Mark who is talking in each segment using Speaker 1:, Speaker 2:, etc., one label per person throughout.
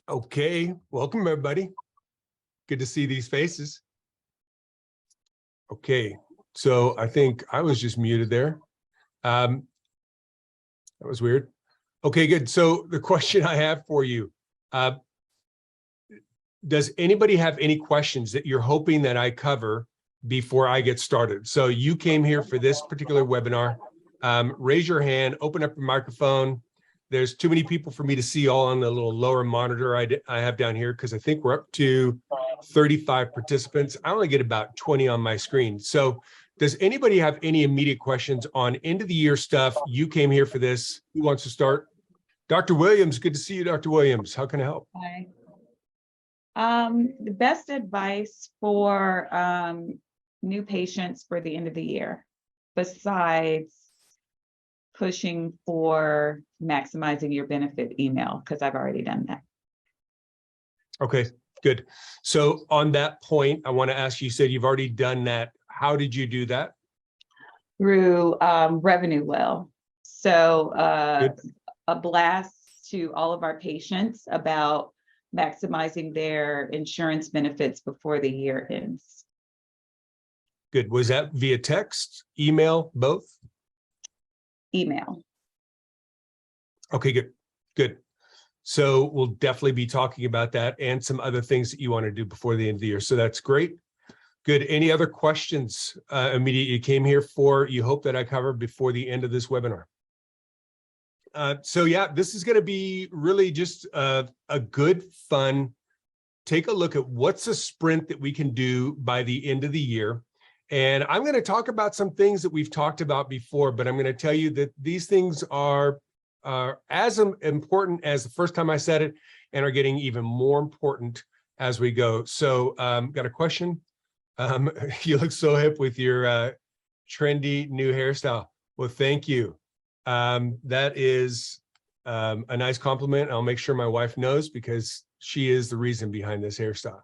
Speaker 1: Okay, welcome everybody. Good to see these faces. Okay, so I think I was just muted there. That was weird. Okay, good. So the question I have for you, does anybody have any questions that you're hoping that I cover before I get started? So you came here for this particular webinar. Raise your hand, open up your microphone. There's too many people for me to see all on the little lower monitor I have down here because I think we're up to 35 participants. I only get about 20 on my screen. So does anybody have any immediate questions on end of the year stuff? You came here for this. Who wants to start? Dr. Williams, good to see you, Dr. Williams. How can I help?
Speaker 2: Hi. The best advice for new patients for the end of the year, besides pushing for maximizing your benefit email, because I've already done that.
Speaker 1: Okay, good. So on that point, I want to ask you, said you've already done that. How did you do that?
Speaker 2: Through Revenue Well. So a blast to all of our patients about maximizing their insurance benefits before the year ends.
Speaker 1: Good. Was that via text, email, both?
Speaker 2: Email.
Speaker 1: Okay, good. Good. So we'll definitely be talking about that and some other things that you want to do before the end of the year. So that's great. Good. Any other questions immediately you came here for, you hope that I cover before the end of this webinar? So yeah, this is going to be really just a good, fun, take a look at what's a sprint that we can do by the end of the year. And I'm going to talk about some things that we've talked about before, but I'm going to tell you that these things are as important as the first time I said it and are getting even more important as we go. So got a question? You look so hip with your trendy new hairstyle. Well, thank you. That is a nice compliment. I'll make sure my wife knows because she is the reason behind this hairstyle.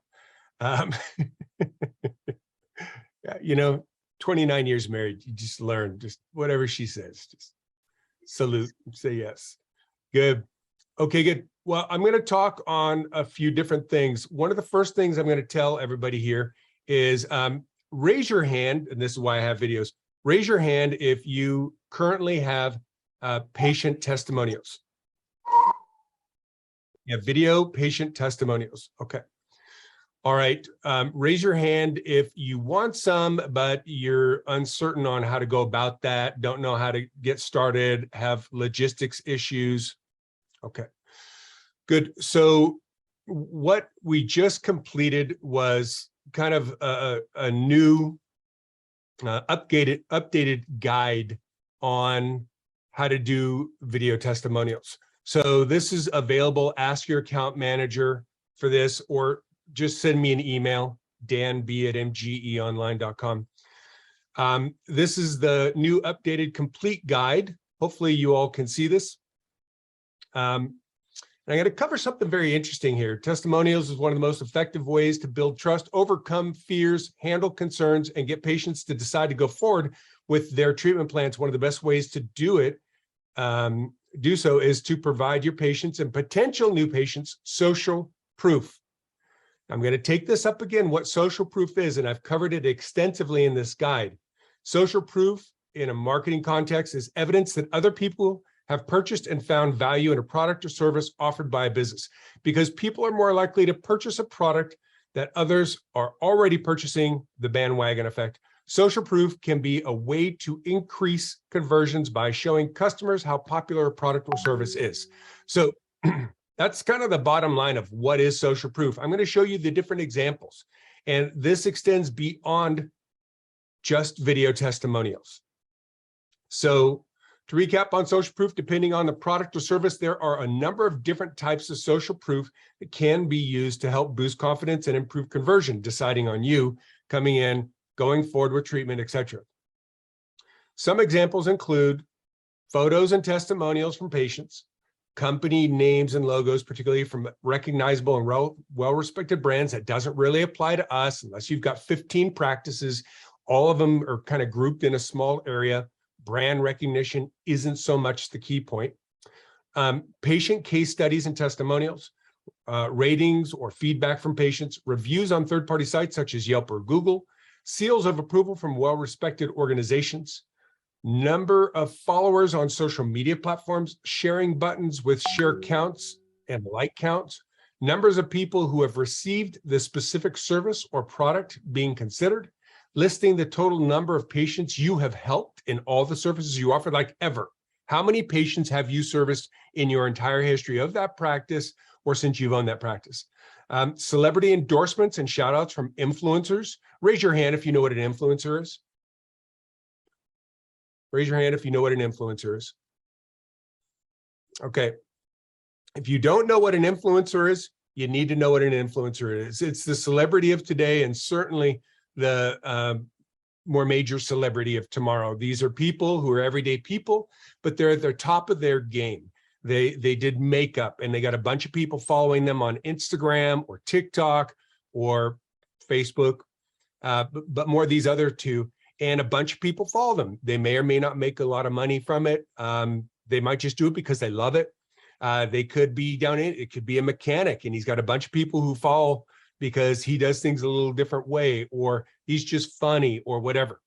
Speaker 1: You know, 29 years married, you just learn just whatever she says, just salute, say yes. Good. Okay, good. Well, I'm going to talk on a few different things. One of the first things I'm going to tell everybody here is raise your hand, and this is why I have videos. Raise your hand if you currently have patient testimonials. Yeah, video patient testimonials. Okay. All right. Raise your hand if you want some, but you're uncertain on how to go about that, don't know how to get started, have logistics issues. Okay, good. So what we just completed was kind of a new updated guide on how to do video testimonials. So this is available. Ask your account manager for this, or just send me an email, danb@mgeonline.com. This is the new updated complete guide. Hopefully you all can see this. I'm going to cover something very interesting here. Testimonials is one of the most effective ways to build trust, overcome fears, handle concerns, and get patients to decide to go forward with their treatment plans. One of the best ways to do it, do so is to provide your patients and potential new patients social proof. I'm going to take this up again, what social proof is, and I've covered it extensively in this guide. Social proof in a marketing context is evidence that other people have purchased and found value in a product or service offered by a business, because people are more likely to purchase a product that others are already purchasing, the bandwagon effect. Social proof can be a way to increase conversions by showing customers how popular a product or service is. So that's kind of the bottom line of what is social proof. I'm going to show you the different examples, and this extends beyond just video testimonials. So to recap on social proof, depending on the product or service, there are a number of different types of social proof that can be used to help boost confidence and improve conversion, deciding on you, coming in, going forward with treatment, etc. Some examples include photos and testimonials from patients, company names and logos, particularly from recognizable and well-respected brands. That doesn't really apply to us unless you've got 15 practices. All of them are kind of grouped in a small area. Brand recognition isn't so much the key point. Patient case studies and testimonials. ratings or feedback from patients, reviews on third-party sites such as Yelp or Google, seals of approval from well-respected organizations, number of followers on social media platforms, sharing buttons with share counts and like counts, numbers of people who have received the specific service or product being considered, listing the total number of patients you have helped in all the services you offer, like ever. How many patients have you serviced in your entire history of that practice or since you've owned that practice? Celebrity endorsements and shout outs from influencers. Raise your hand if you know what an influencer is. Raise your hand if you know what an influencer is. Okay. If you don't know what an influencer is, you need to know what an influencer is. It's the celebrity of today and certainly the more major celebrity of tomorrow. These are people who are everyday people, but they're at the top of their game. They did makeup and they got a bunch of people following them on Instagram or TikTok or Facebook, but more these other two. And a bunch of people follow them. They may or may not make a lot of money from it. They might just do it because they love it. They could be it could be a mechanic and he's got a bunch of people who follow because he does things a little different way, or he's just funny or whatever.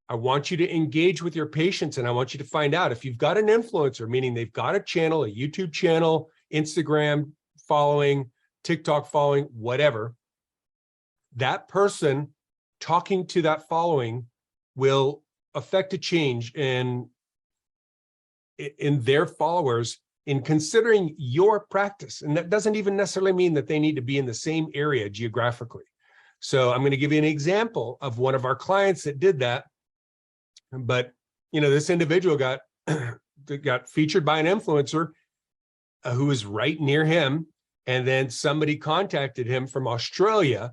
Speaker 1: I want you to engage with your patients and I want you to find out if you've got an influencer, meaning they've got a channel, a YouTube channel, Instagram following, TikTok following, whatever, that person talking to that following will affect a change in their followers in considering your practice. And that doesn't even necessarily mean that they need to be in the same area geographically. So I'm going to give you an example of one of our clients that did that. But, you know, this individual got featured by an influencer who was right near him. And then somebody contacted him from Australia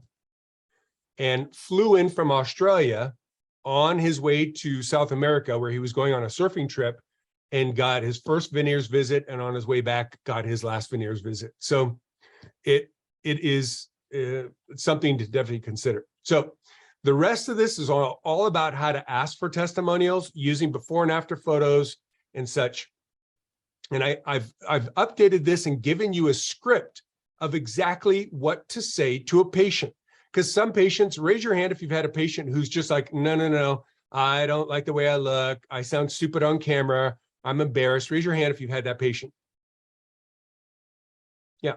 Speaker 1: and flew in from Australia on his way to South America, where he was going on a surfing trip, and got his first veneers visit, and on his way back got his last veneers visit. So it is something to definitely consider. So the rest of this is all about how to ask for testimonials using before and after photos and such. And I've updated this and given you a script of exactly what to say to a patient. Because some patients, raise your hand if you've had a patient who's just like, no, I don't like the way I look. I sound stupid on camera. I'm embarrassed. Raise your hand if you've had that patient. Yeah.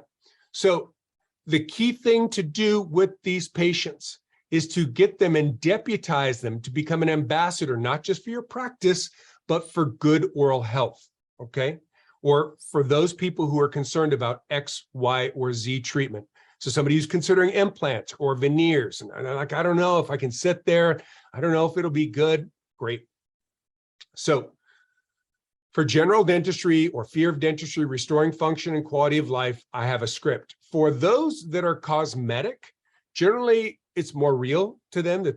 Speaker 1: So the key thing to do with these patients is to get them and deputize them to become an ambassador, not just for your practice, but for good oral health, okay? Or for those people who are concerned about X, Y, or Z treatment. So somebody who's considering implants or veneers, and they're like, I don't know if I can sit there. I don't know if it'll be good. Great. So for general dentistry or fear of dentistry, restoring function and quality of life, I have a script. For those that are cosmetic, generally it's more real to them that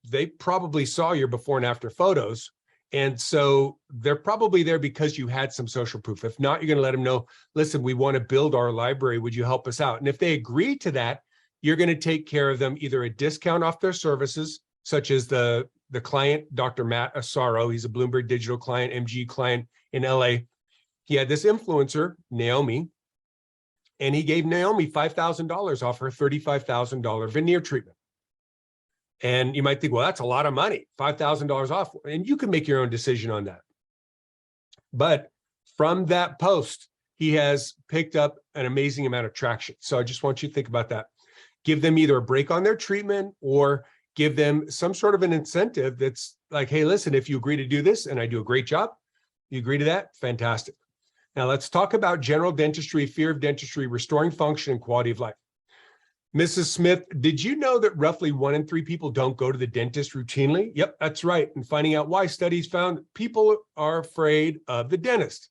Speaker 1: they probably saw your before and after photos. And so they're probably there because you had some social proof. If not, you're going to let them know, listen, we want to build our library. Would you help us out? And if they agree to that, you're going to take care of them, either a discount off their services, such as the client, Dr. Matt Asaro. He's a Blumberg digital client, MG client in LA. He had this influencer, Naomi, and he gave Naomi $5,000 off her $35,000 veneer treatment. And you might think, well, that's a lot of money, $5,000 off. And you can make your own decision on that. But from that post, he has picked up an amazing amount of traction. So I just want you to think about that. Give them either a break on their treatment or give them some sort of an incentive that's like, hey, listen, if you agree to do this and I do a great job, you agree to that? Fantastic. Now let's talk about general dentistry, fear of dentistry, restoring function and quality of life. Mrs. Smith, did you know that roughly 1 in 3 people don't go to the dentist routinely? Yep, that's right. And finding out why, studies found people are afraid of the dentist.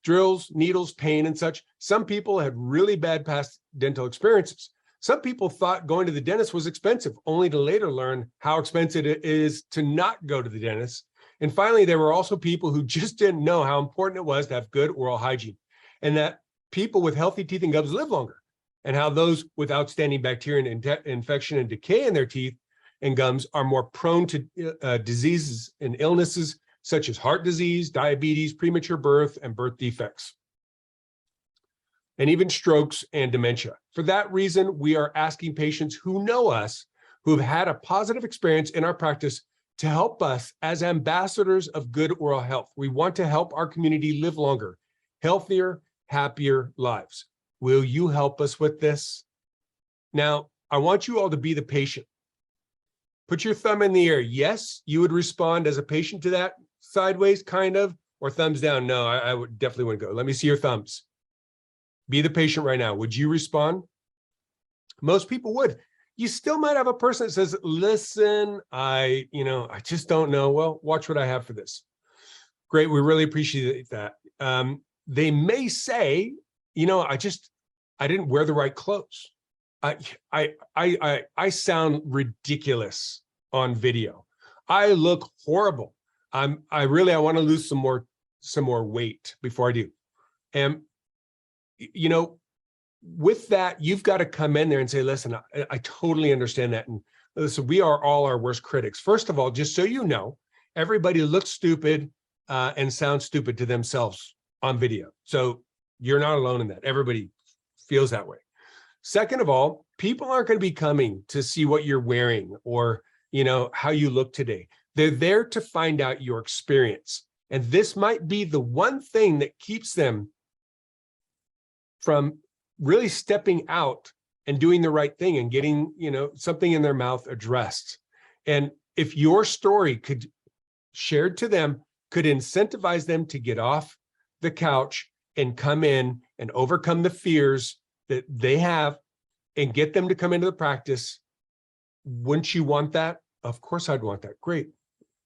Speaker 1: Drills, needles, pain, and such. Some people had really bad past dental experiences. Some people thought going to the dentist was expensive, only to later learn how expensive it is to not go to the dentist. And finally, there were also people who just didn't know how important it was to have good oral hygiene, and that people with healthy teeth and gums live longer, and how those with outstanding bacteria and infection and decay in their teeth and gums are more prone to diseases and illnesses such as heart disease, diabetes, premature birth, and birth defects. and even strokes and dementia. For that reason, we are asking patients who know us, who have had a positive experience in our practice, to help us as ambassadors of good oral health. We want to help our community live longer, healthier, happier lives. Will you help us with this? Now, I want you all to be the patient. Put your thumb in the air. Yes, you would respond as a patient to that, sideways, kind of, or thumbs down. No, I would definitely wouldn't go. Let me see your thumbs. Be the patient right now. Would you respond? Most people would. You still might have a person that says, listen, I just don't know. Well, watch what I have for this. Great, we really appreciate that. They may say, I didn't wear the right clothes. I sound ridiculous on video. I look horrible. I want to lose some more weight before I do. And with that, you've got to come in there and say, listen, I totally understand that. And listen, we are all our worst critics. First of all, just so you know, everybody looks stupid and sounds stupid to themselves on video. So you're not alone in that. Everybody feels that way. Second of all, people aren't going to be coming to see what you're wearing or, how you look today. They're there to find out your experience. And this might be the one thing that keeps them from really stepping out and doing the right thing and getting, something in their mouth addressed. And if your story shared to them, could incentivize them to get off the couch and come in and overcome the fears that they have and get them to come into the practice, wouldn't you want that? Of course I'd want that. Great.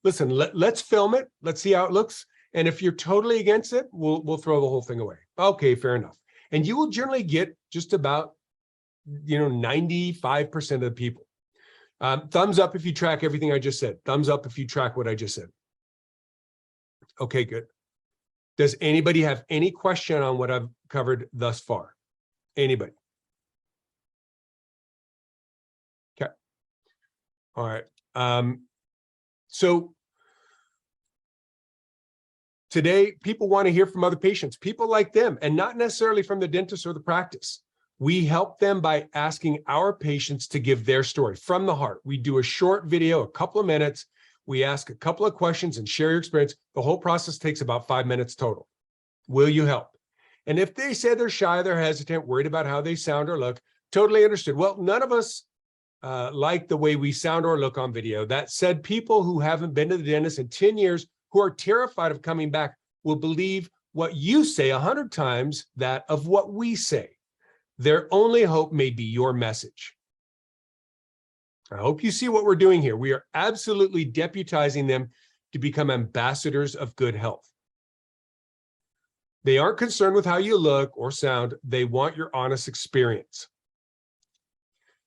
Speaker 1: Listen, let's film it. Let's see how it looks. And if you're totally against it, we'll throw the whole thing away. Okay, fair enough. And you will generally get just about, 95% of the people. Thumbs up if you track everything I just said. Thumbs up if you track what I just said. Okay, good. Does anybody have any question on what I've covered thus far? Anybody? Okay. All right. So today, people want to hear from other patients, people like them, and not necessarily from the dentist or the practice. We help them by asking our patients to give their story from the heart. We do a short video, a couple of minutes. We ask a couple of questions and share your experience. The whole process takes about 5 minutes total. Will you help? And if they say they're shy, they're hesitant, worried about how they sound or look, totally understood. Well, none of us like the way we sound or look on video. That said, people who haven't been to the dentist in 10 years, who are terrified of coming back, will believe what you say 100 times that of what we say. Their only hope may be your message. I hope you see what we're doing here. We are absolutely deputizing them to become ambassadors of good health. They aren't concerned with how you look or sound. They want your honest experience.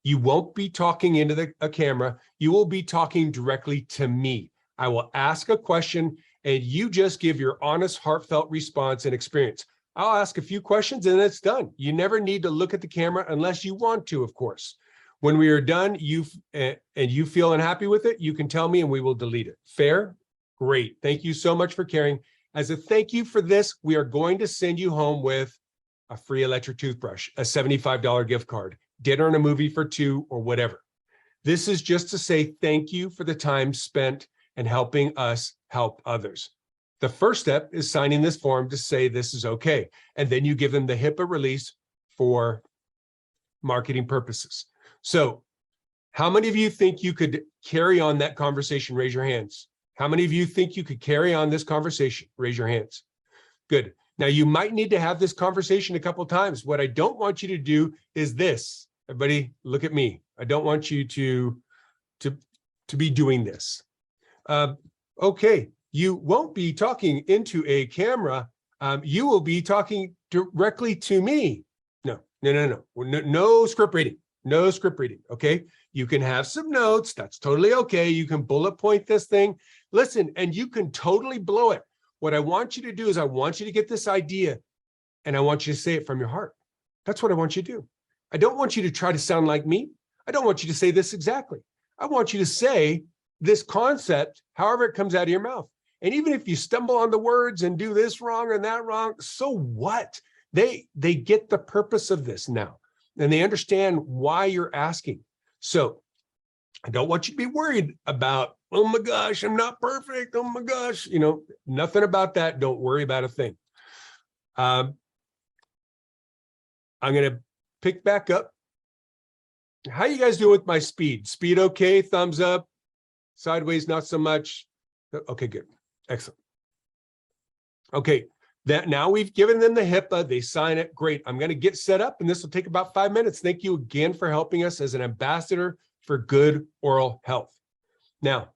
Speaker 1: You won't be talking into a camera. You will be talking directly to me. I will ask a question and you just give your honest, heartfelt response and experience. I'll ask a few questions and it's done. You never need to look at the camera unless you want to, of course. When we are done, you feel unhappy with it, you can tell me and we will delete it. Fair? Great. Thank you so much for caring. As a thank you for this, we are going to send you home with a free electric toothbrush, a $75 gift card, dinner and a movie for two, or whatever. This is just to say thank you for the time spent and helping us help others. The first step is signing this form to say this is okay. And then you give them the HIPAA release for marketing purposes. So how many of you think you could carry on that conversation? Raise your hands. How many of you think you could carry on this conversation? Raise your hands. Good. Now you might need to have this conversation a couple of times. What I don't want you to do is this. Everybody look at me. I don't want you to be doing this. Okay. You won't be talking into a camera. You will be talking directly to me. No script reading. No script reading. Okay. You can have some notes. That's totally okay. You can bullet point this thing. Listen, and you can totally blow it. What I want you to do is I want you to get this idea and I want you to say it from your heart. That's what I want you to do. I don't want you to try to sound like me. I don't want you to say this exactly. I want you to say this concept, however it comes out of your mouth. And even if you stumble on the words and do this wrong and that wrong, so what? They get the purpose of this now, and they understand why you're asking. So I don't want you to be worried about, oh my gosh, I'm not perfect. Oh my gosh, nothing about that. Don't worry about a thing. I'm going to pick back up. How you guys doing with my speed? Speed okay? Thumbs up? Sideways, not so much? Okay, good. Excellent. Okay, that now we've given them the HIPAA. They sign it. Great. I'm going to get set up, and this will take about 5 minutes. Thank you again for helping us as an ambassador for good oral health. Now,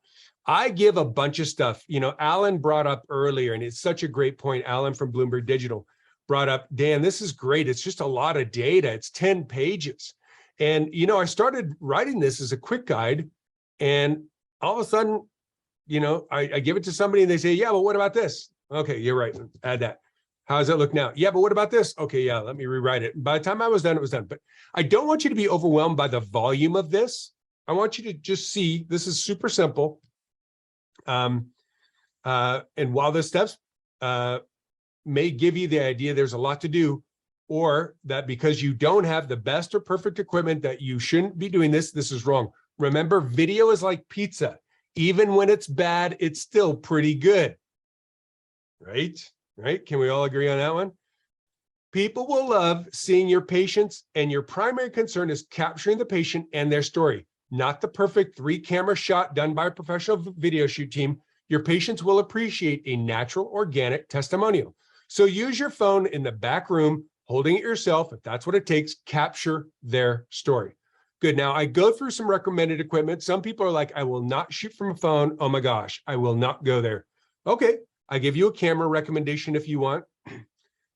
Speaker 1: I give a bunch of stuff. Alan brought up earlier, and it's such a great point. Alan from Blumberg Digital brought up, Dan, this is great. It's just a lot of data. It's 10 pages. And, I started writing this as a quick guide, and all of a sudden, I give it to somebody and they say, yeah, but what about this? Okay, you're right. Add that. How does that look now? Yeah, but what about this? Okay, yeah, let me rewrite it. By the time I was done, it was done. But I don't want you to be overwhelmed by the volume of this. I want you to just see, this is super simple. And while this steps may give you the idea there's a lot to do, or that because you don't have the best or perfect equipment that you shouldn't be doing this, this is wrong. Remember, video is like pizza. Even when it's bad, it's still pretty good. Right? Right? Can we all agree on that one? People will love seeing your patients, and your primary concern is capturing the patient and their story, not the perfect 3-camera shot done by a professional video shoot team. Your patients will appreciate a natural, organic testimonial. So use your phone in the back room, holding it yourself, if that's what it takes, capture their story. Good. Now I go through some recommended equipment. Some people are like, I will not shoot from a phone. Oh my gosh, I will not go there. Okay. I give you a camera recommendation if you want,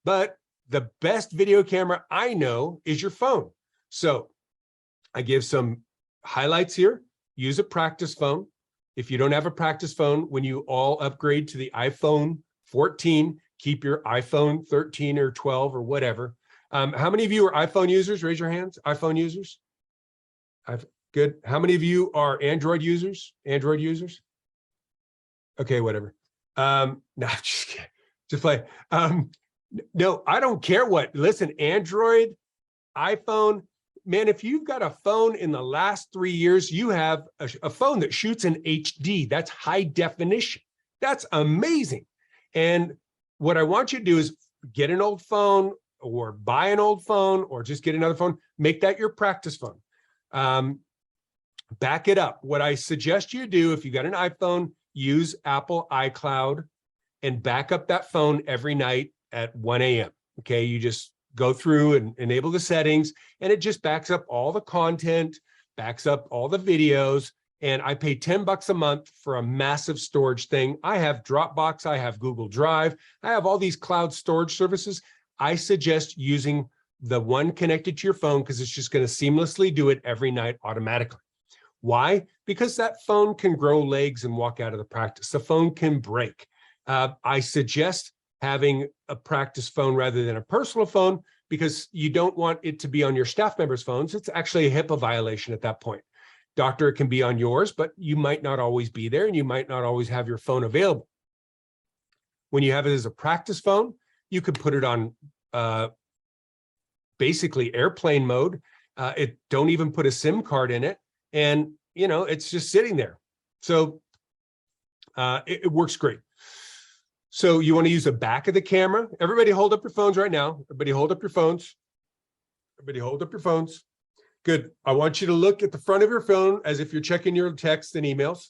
Speaker 1: but the best video camera I know is your phone. So I give some highlights here. Use a practice phone. If you don't have a practice phone, when you all upgrade to the iPhone 14, keep your iPhone 13 or 12 or whatever. How many of you are iPhone users? Raise your hands. iPhone users. Good. How many of you are Android users? Android users? Okay, whatever. No, just kidding. Just play. No, I don't care what. Listen, Android, iPhone, man, if you've got a phone in the last 3 years, you have a phone that shoots in HD. That's high definition. That's amazing. And what I want you to do is get an old phone or buy an old phone or just get another phone. Make that your practice phone. Back it up. What I suggest you do, if you got an iPhone, use Apple iCloud and back up that phone every night at 1 a.m. Okay, you just go through and enable the settings, and it just backs up all the content, backs up all the videos. And I pay $10 a month for a massive storage thing. I have Dropbox, I have Google Drive, I have all these cloud storage services. I suggest using the one connected to your phone because it's just going to seamlessly do it every night automatically. Why? Because that phone can grow legs and walk out of the practice. The phone can break. I suggest having a practice phone rather than a personal phone because you don't want it to be on your staff members' phones. It's actually a HIPAA violation at that point. Doctor, it can be on yours, but you might not always be there and you might not always have your phone available. When you have it as a practice phone, you can put it on basically airplane mode. Don't even put a SIM card in it. And, it's just sitting there. So it works great. So you want to use the back of the camera. Everybody hold up your phones right now. Everybody hold up your phones. Everybody hold up your phones. Good. I want you to look at the front of your phone as if you're checking your texts and emails.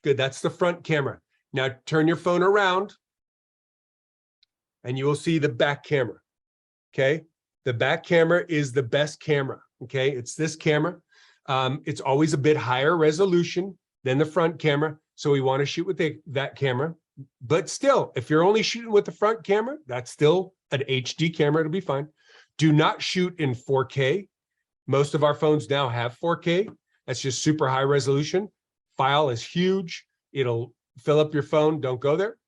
Speaker 1: Good. That's the front camera. Now turn your phone around and you will see the back camera. Okay. The back camera is the best camera. Okay. It's this camera. It's always a bit higher resolution than the front camera. So we want to shoot with that camera. But still, if you're only shooting with the front camera, that's still an HD camera. It'll be fine. Do not shoot in 4K. Most of our phones now have 4K. That's just super high resolution. File is huge. It'll fill up your phone. Don't go there.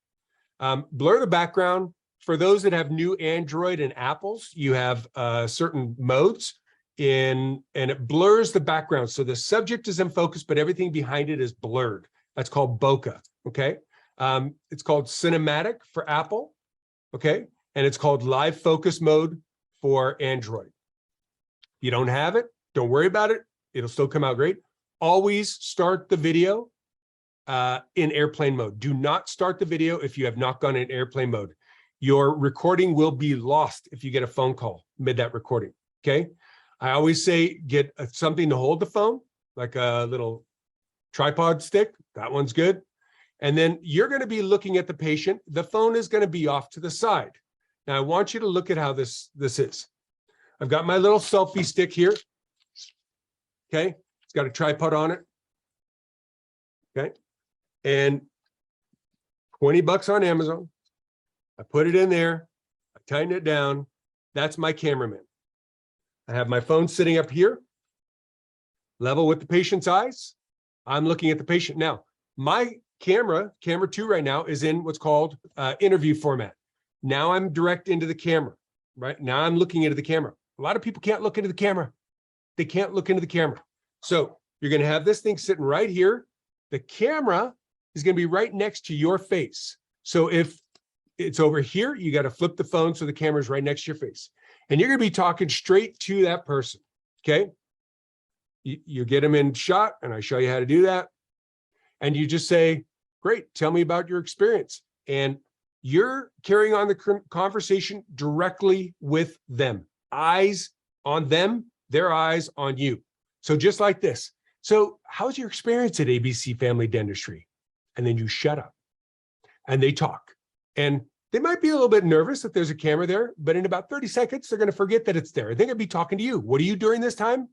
Speaker 1: Blur the background. For those that have new Android and Apples, you have certain modes and it blurs the background. So the subject is in focus, but everything behind it is blurred. That's called bokeh. Okay. It's called cinematic for Apple. Okay. and it's called live focus mode for Android. If you don't have it, don't worry about it. It'll still come out great. Always start the video in airplane mode. Do not start the video if you have not gone in airplane mode. Your recording will be lost if you get a phone call mid that recording, okay? I always say get something to hold the phone, like a little tripod stick. That one's good. And then you're going to be looking at the patient. The phone is going to be off to the side. Now, I want you to look at how this is. I've got my little selfie stick here. Okay. It's got a tripod on it. Okay. And $20 on Amazon. I put it in there. I tighten it down. That's my cameraman. I have my phone sitting up here, level with the patient's eyes. I'm looking at the patient. Now, my camera 2 right now, is in what's called interview format. Now I'm direct into the camera, right? Now I'm looking into the camera. A lot of people can't look into the camera. They can't look into the camera. So you're going to have this thing sitting right here. The camera is going to be right next to your face. So if it's over here, you got to flip the phone so the camera is right next to your face. And you're going to be talking straight to that person, okay? You get them in shot, and I show you how to do that. And you just say, great, tell me about your experience. And you're carrying on the conversation directly with them. Eyes on them, their eyes on you. So just like this. So how's your experience at ABC Family Dentistry? And then you shut up and they talk. And they might be a little bit nervous that there's a camera there, but in about 30 seconds, they're going to forget that it's there. They're going to be talking to you. What are you doing this time?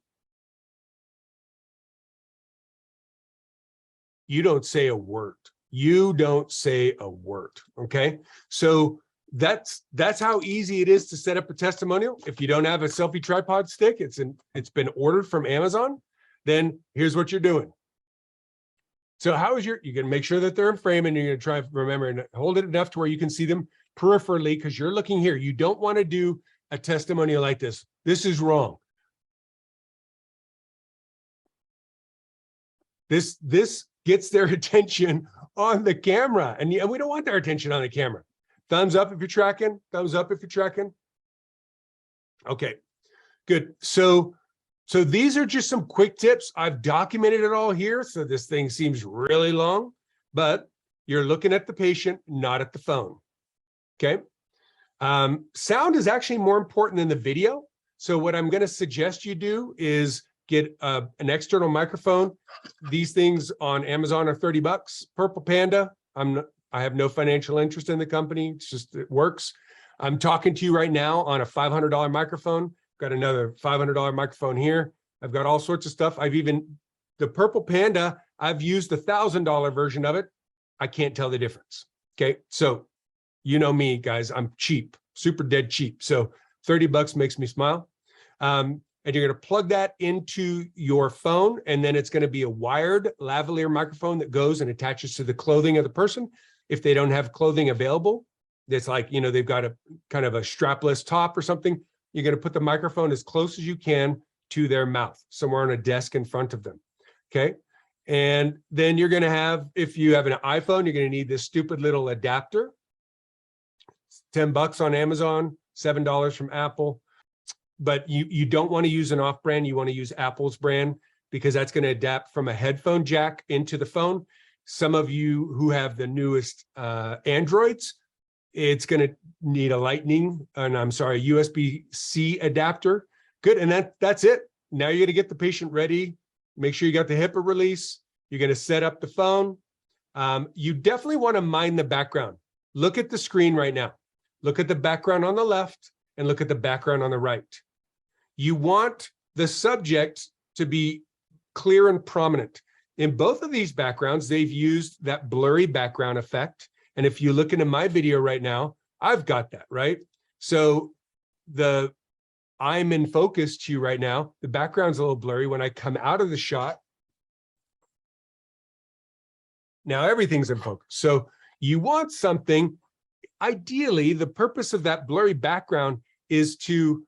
Speaker 1: You don't say a word. You don't say a word, okay? So that's how easy it is to set up a testimonial. If you don't have a selfie tripod stick, it's been ordered from Amazon, then here's what you're doing. So you're going to make sure that they're in frame, and you're going to try to remember and hold it enough to where you can see them peripherally, because you're looking here. You don't want to do a testimonial like this. This is wrong. This gets their attention on the camera, and we don't want their attention on the camera. Thumbs up if you're tracking. Thumbs up if you're tracking. Okay, good. So these are just some quick tips. I've documented it all here, so this thing seems really long, but you're looking at the patient, not at the phone. Okay. Sound is actually more important than the video. So what I'm going to suggest you do is get an external microphone. These things on Amazon are $30. Purple Panda. I have no financial interest in the company. It's just, it works. I'm talking to you right now on a $500 microphone. Got another $500 microphone here. I've got all sorts of stuff. The Purple Panda, I've used the $1,000 version of it. I can't tell the difference. Okay. So you know me, guys, I'm cheap, super dead cheap. So $30 makes me smile. And you're going to plug that into your phone, and then it's going to be a wired lavalier microphone that goes and attaches to the clothing of the person. If they don't have clothing available, it's like, they've got a kind of a strapless top or something. You're going to put the microphone as close as you can to their mouth, somewhere on a desk in front of them. Okay. And then you're going to have, if you have an iPhone, you're going to need this stupid little adapter. It's $10 on Amazon, $7 from Apple. But you don't want to use an off-brand. You want to use Apple's brand, because that's going to adapt from a headphone jack into the phone. Some of you who have the newest Androids, it's going to need a USB-C adapter. Good, and that's it. Now you're going to get the patient ready. Make sure you got the HIPAA release. You're going to set up the phone. You definitely want to mind the background. Look at the screen right now. Look at the background on the left and look at the background on the right. You want the subject to be clear and prominent. In both of these backgrounds, they've used that blurry background effect. And if you look into my video right now, I've got that, right? So I'm in focus to you right now. The background's a little blurry. When I come out of the shot, now everything's in focus. So you want something, ideally, the purpose of that blurry background is to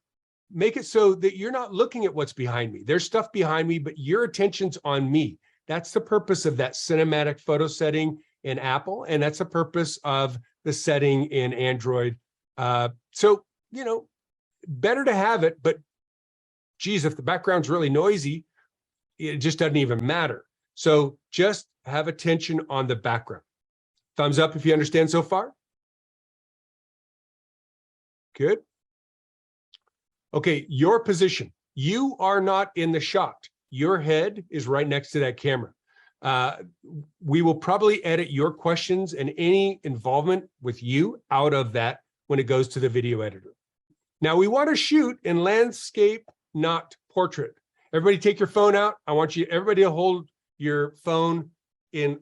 Speaker 1: make it so that you're not looking at what's behind me. There's stuff behind me, but your attention's on me. That's the purpose of that cinematic photo setting in Apple, and that's the purpose of the setting in Android So, you know, better to have it, but geez, if the background's really noisy, it just doesn't even matter. So just have attention on the background. Thumbs up if you understand so far. Good. Okay, your position. You are not in the shot. Your head is right next to that camera. We will probably edit your questions and any involvement with you out of that when it goes to the video editor. Now we want to shoot in landscape, not portrait. Everybody take your phone out. I want you, everybody to hold your phone in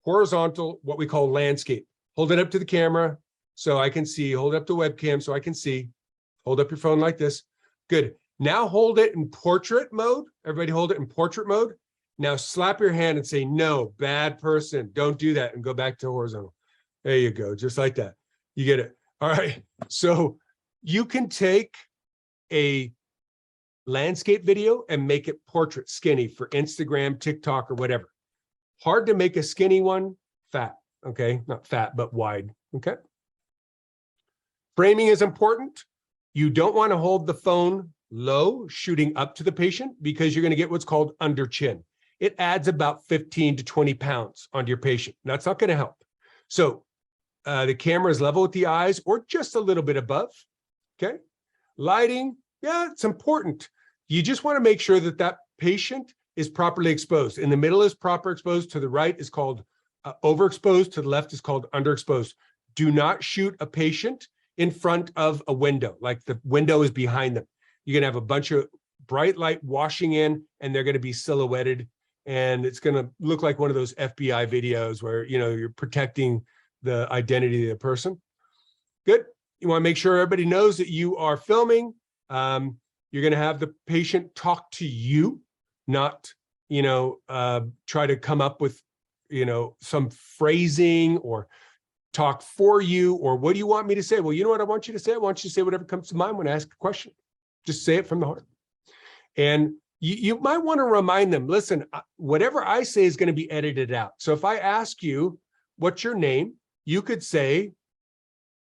Speaker 1: horizontal, what we call landscape. Hold it up to the camera so I can see. Hold up the webcam so I can see. Hold up your phone like this. Good. Now hold it in portrait mode. Everybody hold it in portrait mode. Now slap your hand and say, no, bad person. Don't do that, and go back to horizontal. There you go. Just like that. You get it. All right. So you can take a landscape video and make it portrait skinny for Instagram, TikTok, or whatever. Hard to make a skinny one fat. Okay. Not fat, but wide. Okay. Framing is important. You don't want to hold the phone low, shooting up to the patient, because you're going to get what's called under chin. It adds about 15 to 20 pounds onto your patient. That's not going to help. So the camera is level with the eyes or just a little bit above. Okay. Lighting, yeah, it's important. You just want to make sure that that patient is properly exposed. In the middle is proper exposed. To the right is called overexposed. To the left is called underexposed. Do not shoot a patient in front of a window, like the window is behind them. You're going to have a bunch of bright light washing in, and they're going to be silhouetted, and it's going to look like one of those FBI videos where, you know, you're protecting the identity of the person. Good. You want to make sure everybody knows that you are filming. You're going to have the patient talk to you, not, you know, try to come up with, you know, some phrasing or talk for you, or what do you want me to say? Well, you know what I want you to say? I want you to say whatever comes to mind when I ask a question. Just say it from the heart. And you might want to remind them, listen, whatever I say is going to be edited out. So if I ask you, what's your name? You could say,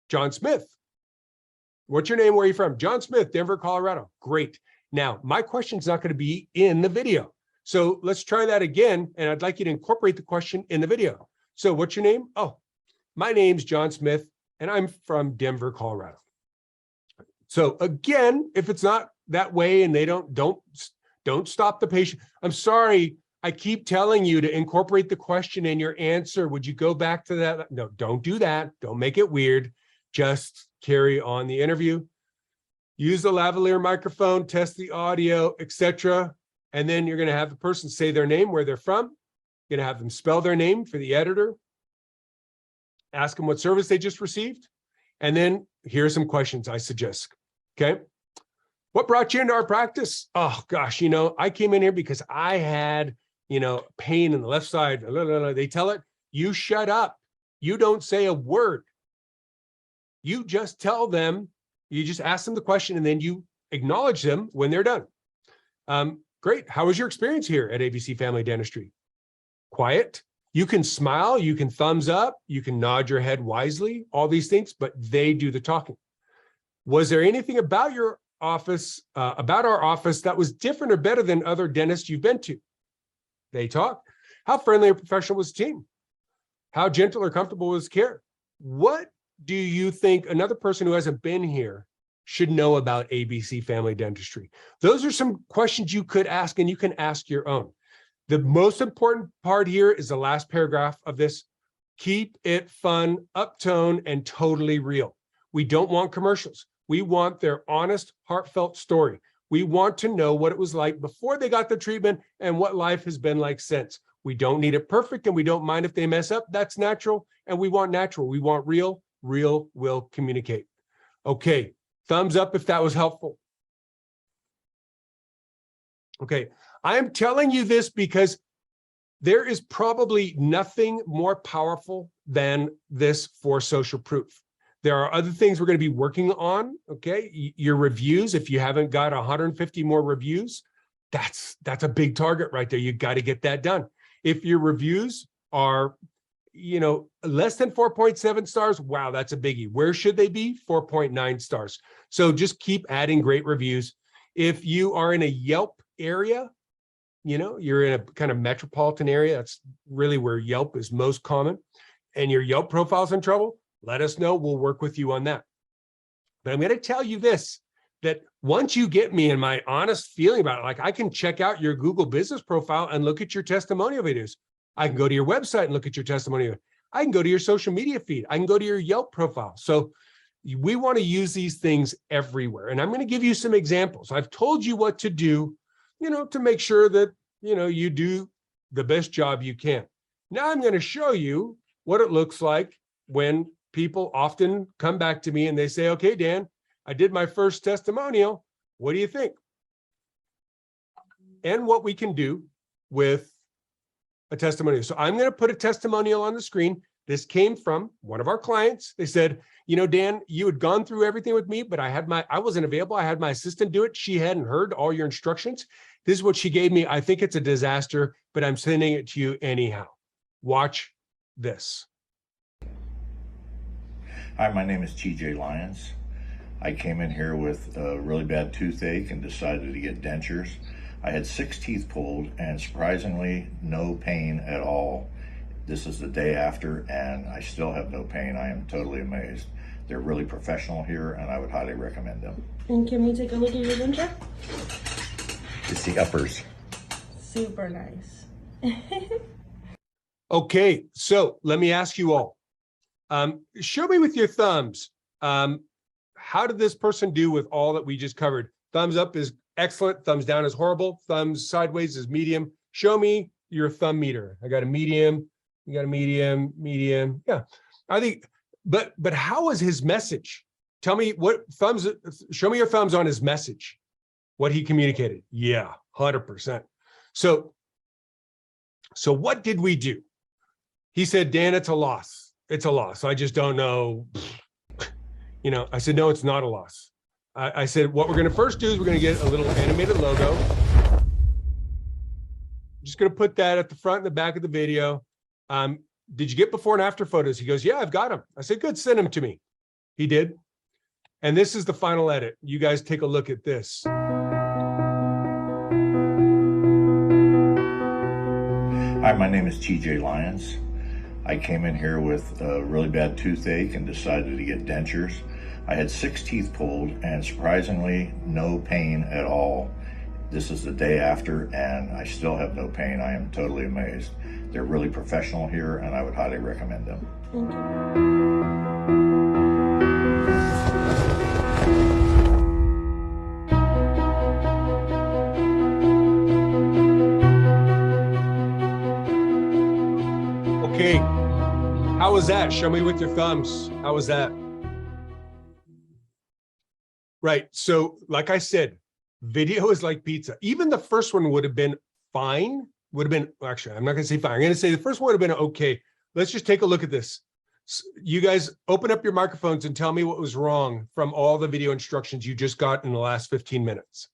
Speaker 1: John Smith. What's your name? Where are you from? John Smith, Denver, Colorado. Great. Now, my question's not going to be in the video. So let's try that again. And I'd like you to incorporate the question in the video. So what's your name? Oh, my name's John Smith, and I'm from Denver, Colorado. So again, if it's not that way and they don't stop the patient. I'm sorry, I keep telling you to incorporate the question in your answer. Would you go back to that? No, don't do that. Don't make it weird. Just carry on the interview. Use the lavalier microphone, test the audio, etc. And then you're going to have the person say their name, where they're from. You're going to have them spell their name for the editor. Ask them what service they just received. And then here are some questions I suggest. Okay. What brought you into our practice? Oh gosh, you know, I came in here because I had, you know, pain in the left side. They tell it, you shut up. You don't say a word. You just tell them, you just ask them the question, and then you acknowledge them when they're done. Great. How was your experience here at ABC Family Dentistry? Quiet. You can smile, you can thumbs up, you can nod your head wisely, all these things, but they do the talking. Was there anything about your office, about our office, that was different or better than other dentists you've been to? They talk. How friendly or professional was the team? How gentle or comfortable was care? What do you think another person who hasn't been here should know about ABC Family Dentistry? Those are some questions you could ask, and you can ask your own. The most important part here is the last paragraph of this. Keep it fun, uptone, and totally real. We don't want commercials. We want their honest, heartfelt story. We want to know what it was like before they got the treatment and what life has been like since. We don't need it perfect, and we don't mind if they mess up. That's natural, and we want natural. We want real. Real will communicate. Okay, thumbs up if that was helpful. Okay, I am telling you this because there is probably nothing more powerful than this for social proof. There are other things we're going to be working on, okay? Your reviews, if you haven't got 150 more reviews, that's a big target right there. You got to get that done. If your reviews are you know, less than 4.7 stars, wow, that's a biggie. Where should they be? 4.9 stars. So just keep adding great reviews. If you are in a Yelp area, you know, you're in a kind of metropolitan area, that's really where Yelp is most common, and your Yelp profile's in trouble, let us know. We'll work with you on that. But I'm going to tell you this, that once you get me and my honest feeling about it, like I can check out your Google business profile and look at your testimonial videos. I can go to your website and look at your testimonial. I can go to your social media feed. I can go to your Yelp profile. So we want to use these things everywhere. And I'm going to give you some examples. I've told you what to do, you know, to make sure that, you know, you do the best job you can. Now I'm going to show you what it looks like when people often come back to me and they say, okay, Dan, I did my first testimonial. What do you think? And what we can do with a testimonial. So I'm going to put a testimonial on the screen. This came from one of our clients. They said, you know, Dan, you had gone through everything with me, but I wasn't available. I had my assistant do it. She hadn't heard all your instructions. This is what she gave me. I think it's a disaster, but I'm sending it to you anyhow. Watch this.
Speaker 3: Hi, my name is TJ Lyons. I came in here with a really bad toothache and decided to get dentures. I had 6 teeth pulled and surprisingly no pain at all. This is the day after and I still have no pain. I am totally amazed. They're really professional here and I would highly recommend them.
Speaker 4: And can we take a look at your denture?
Speaker 3: It's the uppers.
Speaker 4: Super nice.
Speaker 1: Okay, so let me ask you all. Show me with your thumbs. How did this person do with all that we just covered? Thumbs up is excellent. Thumbs down is horrible. Thumbs sideways is medium. Show me your thumb meter. I got a medium. You got a medium, medium. Yeah, I think, but how was his message? Tell me what thumbs, show me your thumbs on his message. What he communicated. Yeah, 100%. So what did we do? He said, Dan, it's a loss. It's a loss. I just don't know. You know, I said, no, it's not a loss. I said, what we're going to first do is we're going to get a little animated logo. I'm just going to put that at the front and the back of the video. Did you get before and after photos? He goes, yeah, I've got them. I said, good, send them to me. He did. And this is the final edit. You guys take a look at this.
Speaker 3: Hi, my name is TJ Lyons. I came in here with a really bad toothache and decided to get dentures. I had 6 teeth pulled and surprisingly no pain at all. This is the day after and I still have no pain. I am totally amazed. They're really professional here and I would highly recommend them.
Speaker 4: Thank you.
Speaker 1: Okay, how was that? Show me with your thumbs. How was that? Right, so like I said, video is like pizza. Even the first one would have been fine, actually, I'm not gonna say fine. I'm gonna say the first one would have been okay. Let's just take a look at this. You guys open up your microphones and tell me what was wrong from all the video instructions you just got in the last 15 minutes.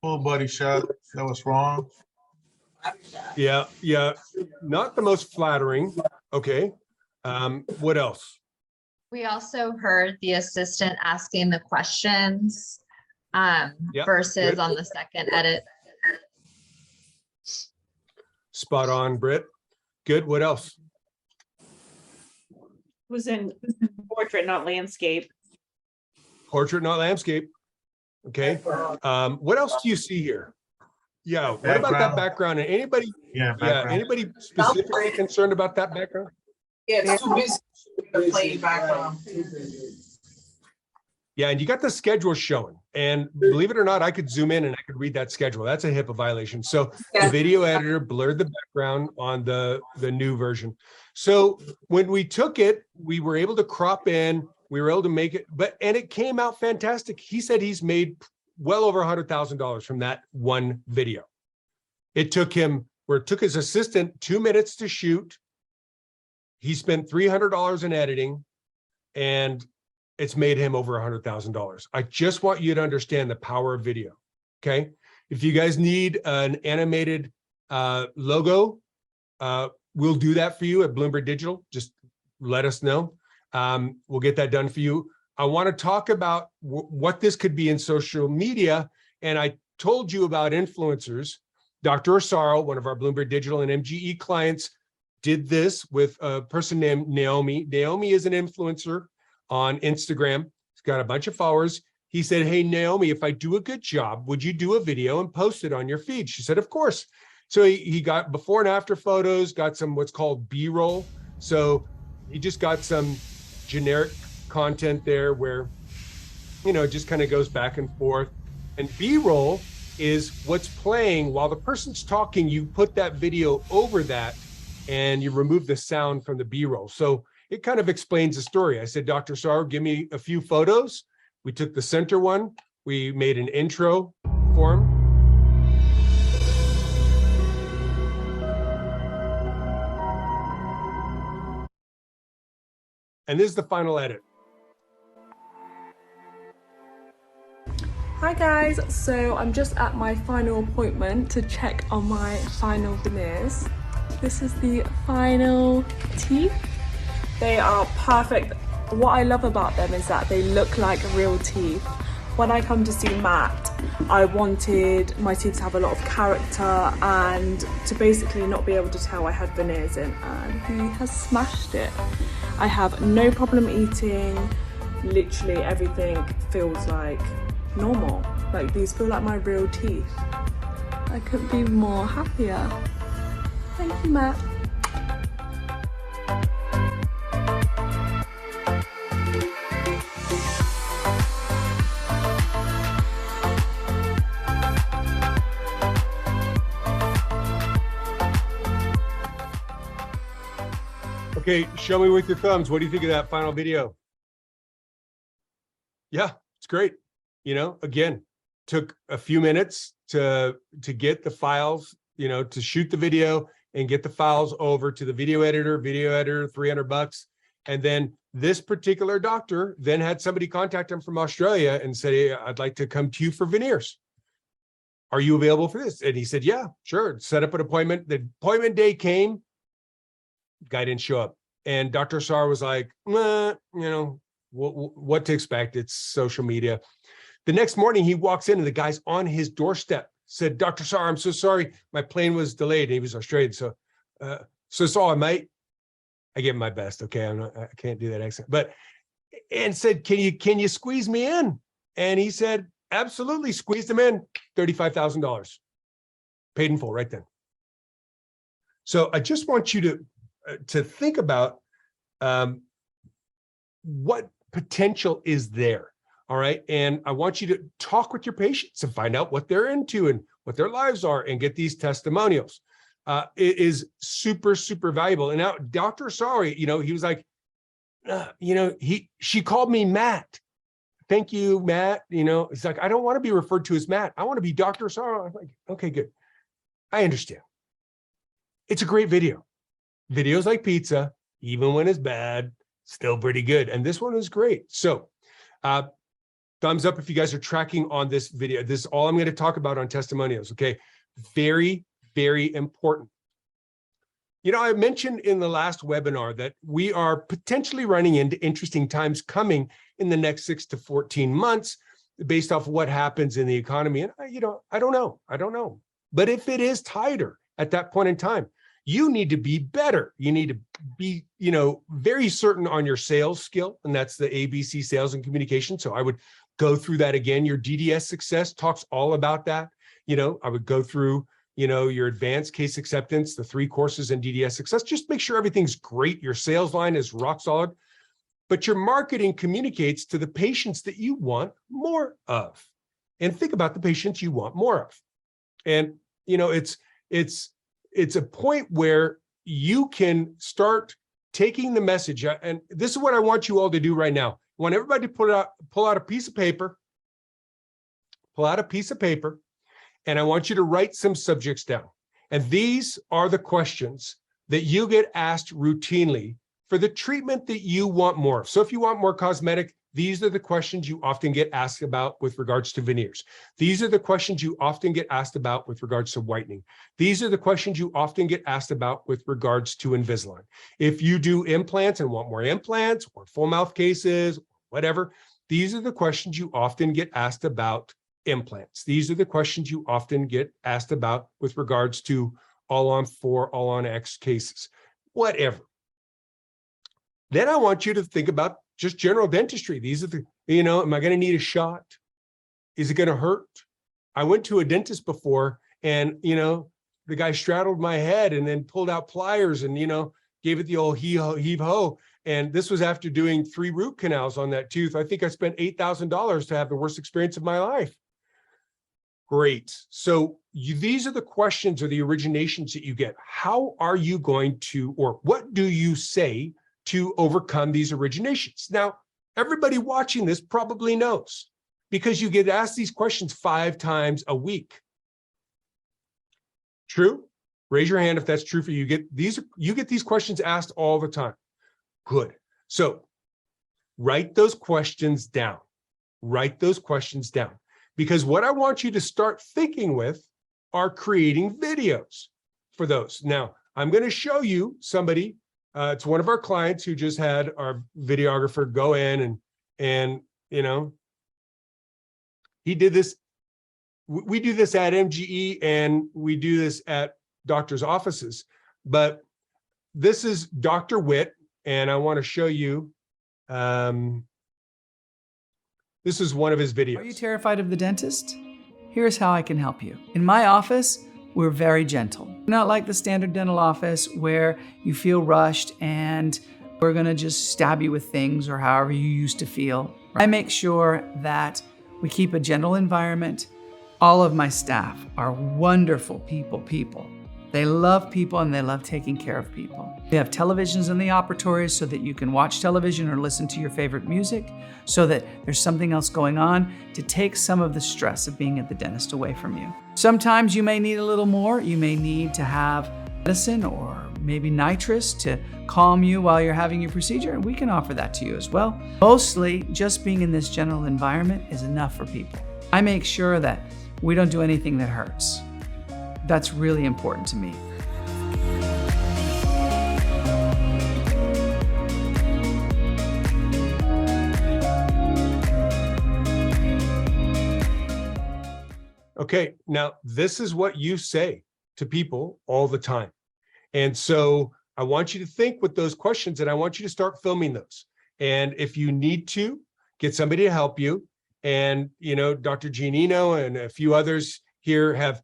Speaker 5: Full body shot, that was wrong.
Speaker 1: Yeah, not the most flattering. Okay, what else?
Speaker 6: We also heard the assistant asking the questions versus
Speaker 1: good.
Speaker 6: on the second edit.
Speaker 1: Spot on, Britt. Good, what else?
Speaker 2: Was in portrait, not landscape.
Speaker 1: Portrait, not landscape. Okay, what else do you see here? Yeah, what about that background? And anybody, anybody specifically concerned about that background?
Speaker 7: Yeah, it's too busy with the plain background.
Speaker 1: Yeah, and you got the schedule showing. And believe it or not, I could zoom in and I could read that schedule. That's a HIPAA violation. So the video editor blurred the background on the new version. So when we took it, we were able to crop in, we were able to make it, and it came out fantastic. He said he's made well over $100,000 from that one video. It took his assistant 2 minutes to shoot. He spent $300 in editing and it's made him over $100,000. I just want you to understand the power of video. Okay. If you guys need an animated logo, we'll do that for you at Blumberg Digital. Just let us know. We'll get that done for you. I want to talk about what this could be in social media. And I told you about influencers. Dr. Osaro, one of our Blumberg Digital and MGE clients, did this with a person named Naomi. Naomi is an influencer on Instagram. He's got a bunch of followers. He said, hey, Naomi, if I do a good job, would you do a video and post it on your feed? She said, of course. So he got before and after photos, got some what's called B-roll. So he just got some generic content there where, you know, it just kind of goes back and forth. And B-roll is what's playing while the person's talking. You put that video over that and you remove the sound from the B-roll. So it kind of explains the story. I said, Dr. Sar, give me a few photos. We took the center one. We made an intro for him. And this is the final edit.
Speaker 4: Hi guys, so I'm just at my final appointment to check on my final veneers. This is the final teeth. They are perfect. What I love about them is that they look like real teeth. When I come to see Matt, I wanted my teeth to have a lot of character and to basically not be able to tell I had veneers in, and he has smashed it. I have no problem eating. Literally everything feels like normal. Like these feel like my real teeth. I couldn't be more happier. Thank you, Matt.
Speaker 1: Okay, show me with your thumbs. What do you think of that final video? Yeah, it's great. You know, again, took a few minutes to get the files, you know, to shoot the video and get the files over to the video editor, $300. And then this particular doctor then had somebody contact him from Australia and say, hey, I'd like to come to you for veneers. Are you available for this? And he said, yeah, sure. Set up an appointment. The appointment day came. Guy didn't show up. And Dr. Sar was like, you know, what to expect? It's social media. The next morning, he walks in and the guy's on his doorstep, said, Dr. Sar, I'm so sorry. My plane was delayed. And he was Australian. So sorry, mate. I give him my best. Okay. I can't do that accent, but, and said, can you squeeze me in? And he said, absolutely. Squeezed him in. $35,000 paid in full right then. So I just want you to think about what potential is there. All right. And I want you to talk with your patients and find out what they're into and what their lives are and get these testimonials. It is super, super valuable. And now Dr. Sorry, you know, he was like, you know, she called me Matt. Thank you, Matt. You know, it's like, I don't want to be referred to as Matt. I want to be Dr. Sorry. I'm like, okay, good. I understand. It's a great video. Videos like pizza, even when it's bad, still pretty good. And this one is great. So thumbs up if you guys are tracking on this video. This is all I'm going to talk about on testimonials. Okay. Very, very important. You know, I mentioned in the last webinar that we are potentially running into interesting times coming in the next 6 to 14 months based off of what happens in the economy. And, you know, I don't know. But if it is tighter at that point in time, you need to be better. You need to be, you know, very certain on your sales skill. And that's the ABC, sales and communication. So I would go through that again. Your DDS success talks all about that. You know, I would go through, you know, your advanced case acceptance, the 3 courses in DDS success. Just make sure everything's great. Your sales line is rock solid, but your marketing communicates to the patients that you want more of. And think about the patients you want more of. And, you know, it's a point where you can start taking the message. And this is what I want you all to do right now. I want everybody to pull out a piece of paper, and I want you to write some subjects down. And these are the questions that you get asked routinely for the treatment that you want more of. So if you want more cosmetic, These are the questions you often get asked about with regards to veneers. These are the questions you often get asked about with regards to whitening. These are the questions you often get asked about with regards to Invisalign. If you do implants and want more implants or full mouth cases, whatever, these are the questions you often get asked about implants. These are the questions you often get asked about with regards to all-on-4, all-on-X cases, whatever. Then I want you to think about just general dentistry. These are the, am I going to need a shot? Is it going to hurt? I went to a dentist before and, the guy straddled my head and then pulled out pliers and, gave it the old heave-ho. And this was after doing 3 root canals on that tooth. I think I spent $8,000 to have the worst experience of my life. Great. So these are the questions or the originations that you get. How are you going to, or what do you say to overcome these originations? Now, everybody watching this probably knows because you get asked these questions 5 times a week. True? Raise your hand if that's true for you. You get these questions asked all the time. Good. So write those questions down. Write those questions down. Because what I want you to start thinking with are creating videos for those. Now, I'm going to show you somebody. It's one of our clients who just had our videographer go in and he did this. We do this at MGE and we do this at doctors' offices. But this is Dr. Witt, and I want to show you. This is one of his videos.
Speaker 8: Are you terrified of the dentist? Here's how I can help you. In my office, we're very gentle. Not like the standard dental office where you feel rushed and we're gonna just stab you with things or however you used to feel. I make sure that we keep a gentle environment. All of my staff are wonderful people. They love people and they love taking care of people. We have televisions in the operatories so that you can watch television or listen to your favorite music, so that there's something else going on to take some of the stress of being at the dentist away from you. Sometimes you may need a little more. You may need to have medicine or maybe nitrous to calm you while you're having your procedure, and we can offer that to you as well. Mostly, just being in this general environment is enough for people. I make sure that we don't do anything that hurts. That's really important to me.
Speaker 1: Okay, now this is what you say to people all the time. And so I want you to think with those questions and I want you to start filming those. And if you need to, get somebody to help you. And, Dr. Giannino and a few others here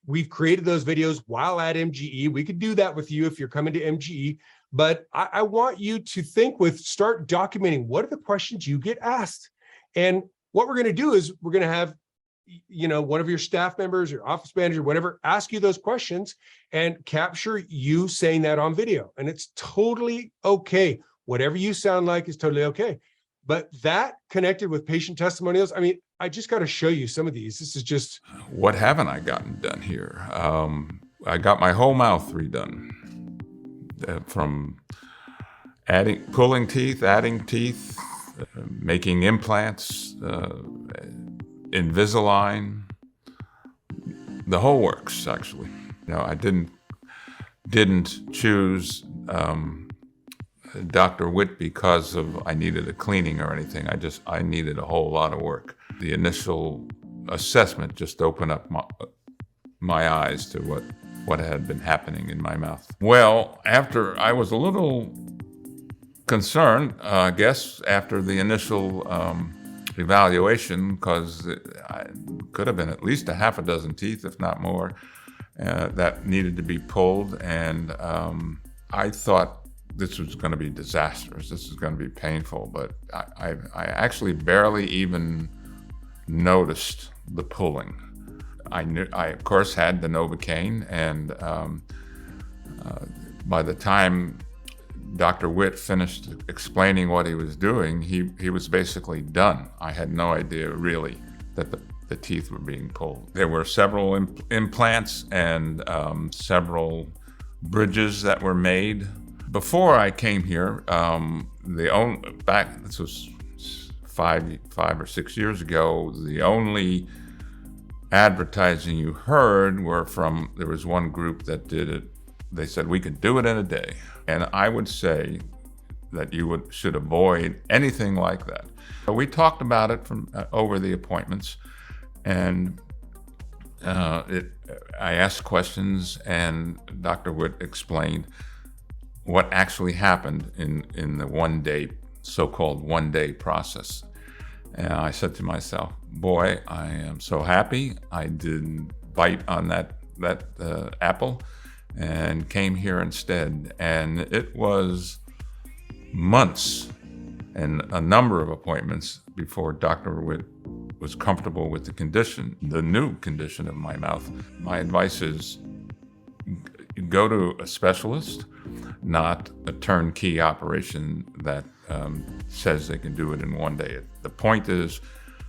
Speaker 1: we've created those videos while at MGE. We could do that with you if you're coming to MGE, but I want you to start documenting what are the questions you get asked. And what we're going to do is we're going to have, one of your staff members, your office manager, whatever, ask you those questions and capture you saying that on video. And it's totally okay. Whatever you sound like is totally okay. But that connected with patient testimonials, I just got to show you some of these. This is just.
Speaker 9: What haven't I gotten done here? I got my whole mouth redone. From pulling teeth, adding teeth, making implants, Invisalign, the whole works actually. I didn't choose Dr. Witt because I needed a cleaning or anything. I needed a whole lot of work. The initial assessment just opened up my eyes to what had been happening in my mouth. Well, after I was a little concerned, I guess, after the initial evaluation, because it could have been at least a half a dozen teeth, if not more, that needed to be pulled. And I thought this was going to be disastrous. This is going to be painful, but I actually barely even noticed the pulling. I of course had the Novocaine, and by the time Dr. Witt finished explaining what he was doing, he was basically done. I had no idea really that the teeth were being pulled. There were several implants and several bridges that were made. Before I came here, this was 5 or 6 years ago, the only advertising you heard were from, there was one group that did it. They said we could do it in a day. And I would say that you should avoid anything like that. So we talked about it from over the appointments, and I asked questions, and Dr. Witt explained what actually happened in the so-called one-day process. And I said to myself, boy, I am so happy I didn't bite on that apple and came here instead. And it was months and a number of appointments before Dr. Witt was comfortable with the new condition of my mouth. My advice is go to a specialist, not a turnkey operation that says they can do it in one day. The point is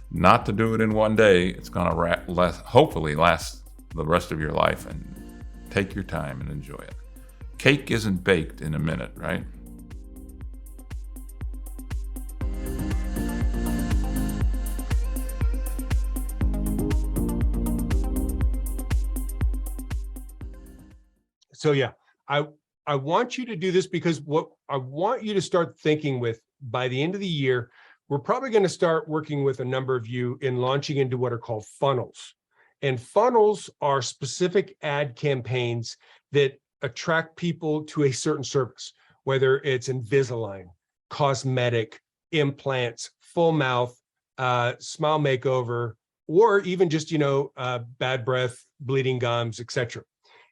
Speaker 9: not to do it in one day. It's going to hopefully last the rest of your life, and take your time and enjoy it. Cake isn't baked in a minute, right?
Speaker 1: So yeah, I want you to do this because what I want you to start thinking with by the end of the year, we're probably going to start working with a number of you in launching into what are called funnels. And funnels are specific ad campaigns that attract people to a certain service, whether it's Invisalign, cosmetic, implants, full mouth, smile makeover, or even just, bad breath, bleeding gums, etc.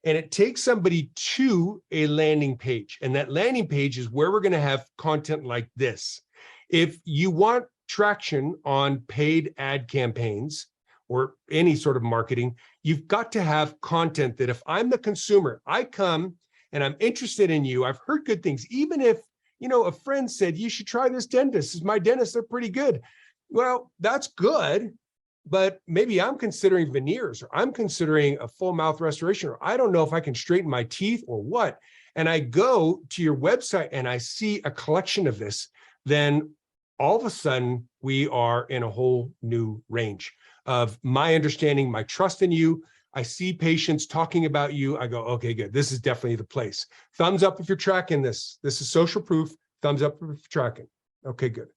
Speaker 1: And it takes somebody to a landing page. And that landing page is where we're going to have content like this. If you want traction on paid ad campaigns or any sort of marketing, you've got to have content that if I'm the consumer, I come and I'm interested in you, I've heard good things. Even if, a friend said, you should try this dentist. This is my dentist, they're pretty good. Well, that's good. But maybe I'm considering veneers, or I'm considering a full mouth restoration, or I don't know if I can straighten my teeth or what. And I go to your website and I see a collection of this, then all of a sudden we are in a whole new range of my understanding, my trust in you. I see patients talking about you. I go, okay, good. This is definitely the place. Thumbs up if you're tracking this. This is social proof. Thumbs up if you're tracking. Okay, good.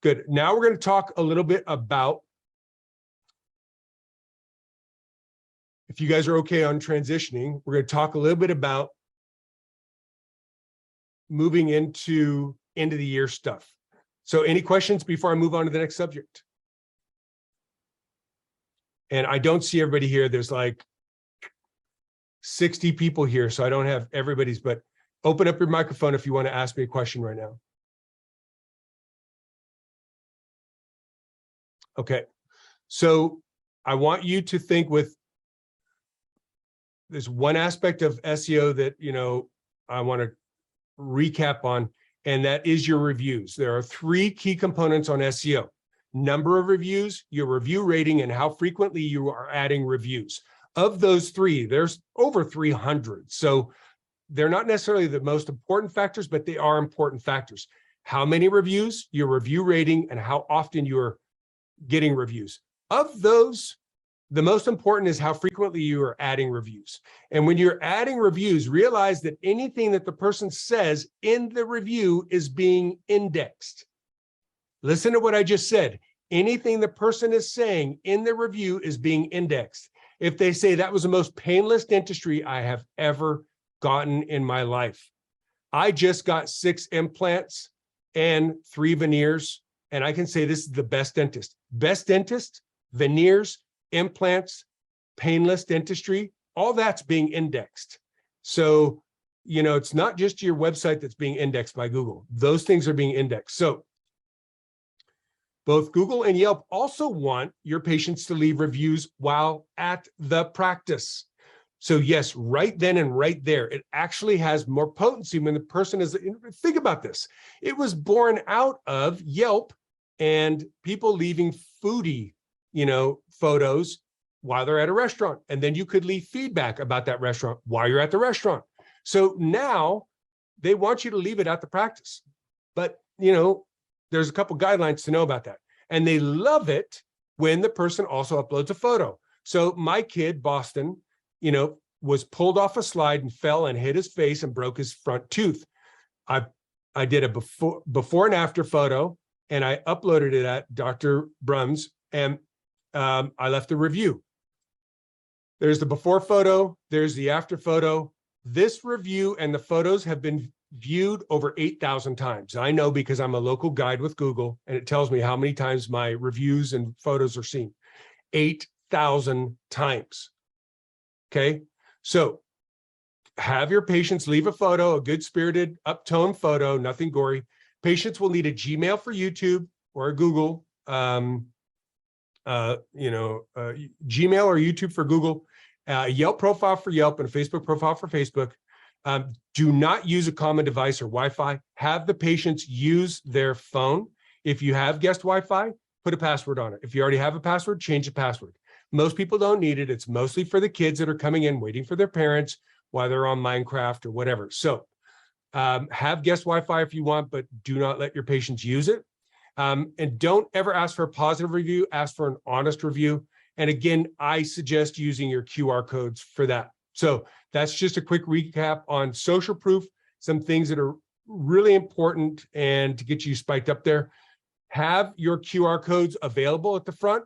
Speaker 1: Good. Now we're going to talk a little bit about, if you guys are okay on transitioning, we're going to talk a little bit about moving into end of the year stuff. So any questions before I move on to the next subject? And I don't see everybody here. There's like 60 people here, so I don't have everybody's, but open up your microphone if you want to ask me a question right now. Okay, so I want you to think with, there's one aspect of SEO that, I want to recap on, and that is your reviews. There are 3 key components on SEO: number of reviews, your review rating, and how frequently you are adding reviews. Of those 3, there's over 300. So they're not necessarily the most important factors, but they are important factors. How many reviews, your review rating, and how often you're getting reviews. Of those, the most important is how frequently you are adding reviews. And when you're adding reviews, realize that anything that the person says in the review is being indexed. Listen to what I just said. Anything the person is saying in the review is being indexed. If they say that was the most painless dentistry I have ever gotten in my life. I just got 6 implants and 3 veneers, and I can say this is the best dentist. Best dentist, veneers, implants, painless dentistry, all that's being indexed. So, it's not just your website that's being indexed by Google. Those things are being indexed. So both Google and Yelp also want your patients to leave reviews while at the practice. So yes, right then and right there, it actually has more potency when the person is, think about this. It was born out of Yelp and people leaving foodie, photos while they're at a restaurant. And then you could leave feedback about that restaurant while you're at the restaurant. So now they want you to leave it at the practice. But, there's a couple guidelines to know about that. And they love it when the person also uploads a photo. So my kid, Boston, was pulled off a slide and fell and hit his face and broke his front tooth. I did a before and after photo, and I uploaded it at Dr. Brum's, and I left a review. There's the before photo, there's the after photo. This review and the photos have been viewed over 8,000 times. I know because I'm a local guide with Google, and it tells me how many times my reviews and photos are seen. 8,000 times. Okay, so have your patients leave a photo, a good-spirited, up-toned photo, nothing gory. Patients will need a Gmail for YouTube or a Google, Gmail or YouTube for Google, Yelp profile for Yelp, and a Facebook profile for Facebook. Do not use a common device or Wi-Fi. Have the patients use their phone. If you have guest Wi-Fi, put a password on it. If you already have a password, change the password. Most people don't need it. It's mostly for the kids that are coming in, waiting for their parents while they're on Minecraft or whatever. So have guest Wi-Fi if you want, but do not let your patients use it. And don't ever ask for a positive review, ask for an honest review. And again, I suggest using your QR codes for that. So that's just a quick recap on social proof, some things that are really important and to get you spiked up there. Have your QR codes available at the front.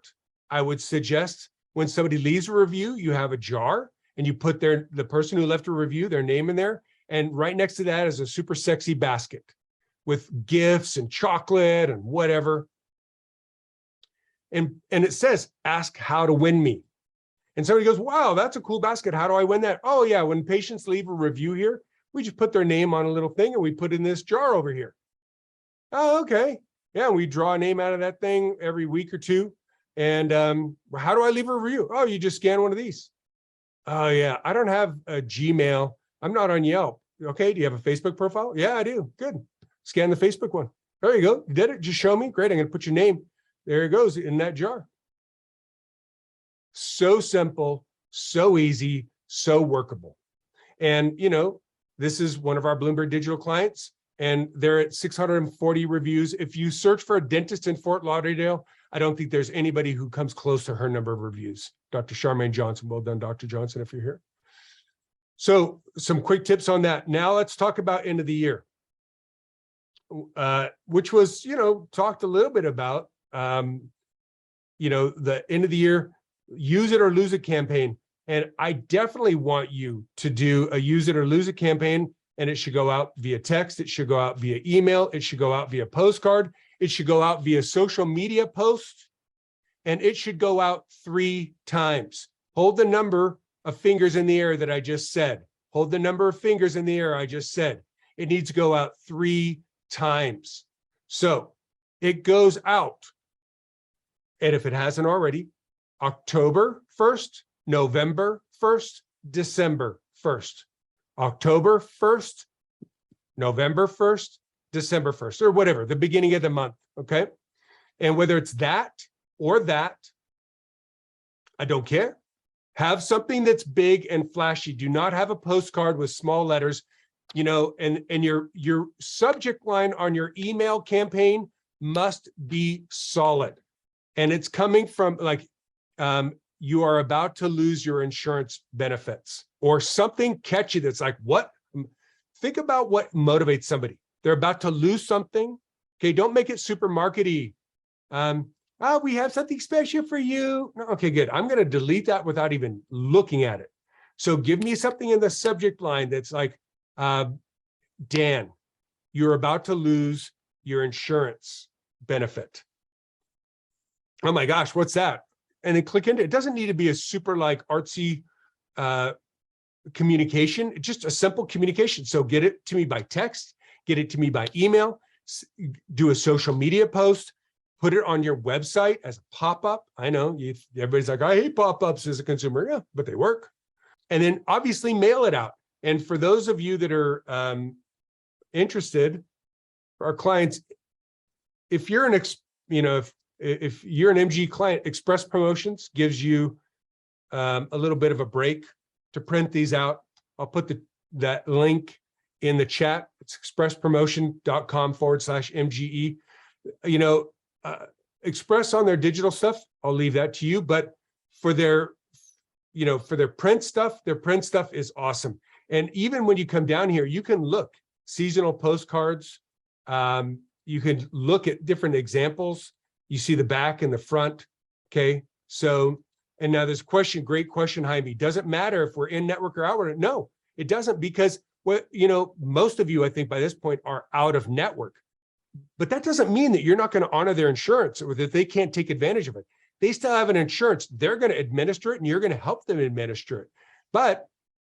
Speaker 1: I would suggest when somebody leaves a review, you have a jar and you put the person who left a review, their name in there. And right next to that is a super sexy basket with gifts and chocolate and whatever. And it says, ask how to win me. And somebody goes, wow, that's a cool basket. How do I win that? Oh yeah, when patients leave a review here, we just put their name on a little thing and we put in this jar over here. Oh, okay. Yeah, we draw a name out of that thing every week or two. And how do I leave a review? Oh, you just scan one of these. Oh yeah, I don't have a Gmail. I'm not on Yelp. Okay, do you have a Facebook profile? Yeah, I do. Good. Scan the Facebook one. There you go. You did it. Just show me. Great. I'm going to put your name. There it goes in that jar. So simple, so easy, so workable. And, this is one of our Blumberg digital clients, and they're at 640 reviews. If you search for a dentist in Fort Lauderdale, I don't think there's anybody who comes close to her number of reviews. Dr. Charmaine Johnson. Well done, Dr. Johnson, if you're here. So some quick tips on that. Now let's talk about end of the year, which was, talked a little bit about, the end of the year, use it or lose it campaign. And I definitely want you to do a use it or lose it campaign. And it should go out via text. It should go out via email. It should go out via postcard. It should go out via social media post. And it should go out 3 times. Hold the number of fingers in the air that I just said. Hold the number of fingers in the air I just said. It needs to go out 3 times. So it goes out. And if it hasn't already, October 1st, November 1st, December 1st. October 1st, November 1st, December 1st, or whatever, the beginning of the month, okay? And whether it's that or that, I don't care. Have something that's big and flashy. Do not have a postcard with small letters, and your subject line on your email campaign must be solid. And it's coming from you are about to lose your insurance benefits or something catchy that's like, what? Think about what motivates somebody. They're about to lose something. Okay, don't make it super markety. We have something special for you. No, okay, good. I'm going to delete that without even looking at it. So give me something in the subject line that's like, Dan, you're about to lose your insurance benefit. Oh my gosh, what's that? And then click into it. It doesn't need to be a super artsy communication. It's just a simple communication. So get it to me by text, get it to me by email, do a social media post, put it on your website as a pop-up. I know everybody's like, I hate pop-ups as a consumer. Yeah, but they work. And then obviously mail it out. And for those of you that are interested, our clients, if you're if you're an MG client, Express Promotions gives you a little bit of a break to print these out. I'll put that link in the chat. It's expresspromotion.com/MGE. Express on their digital stuff, I'll leave that to you, but for their, for their print stuff is awesome. And even when you come down here, you can look seasonal postcards. You can look at different examples. You see the back and the front. Okay. So, and now there's a question, great question, Jaime. Doesn't matter if we're in network or out. No, it doesn't, because most of you, I think by this point, are out of network. But that doesn't mean that you're not going to honor their insurance or that they can't take advantage of it. They still have an insurance. They're going to administer it and you're going to help them administer it. But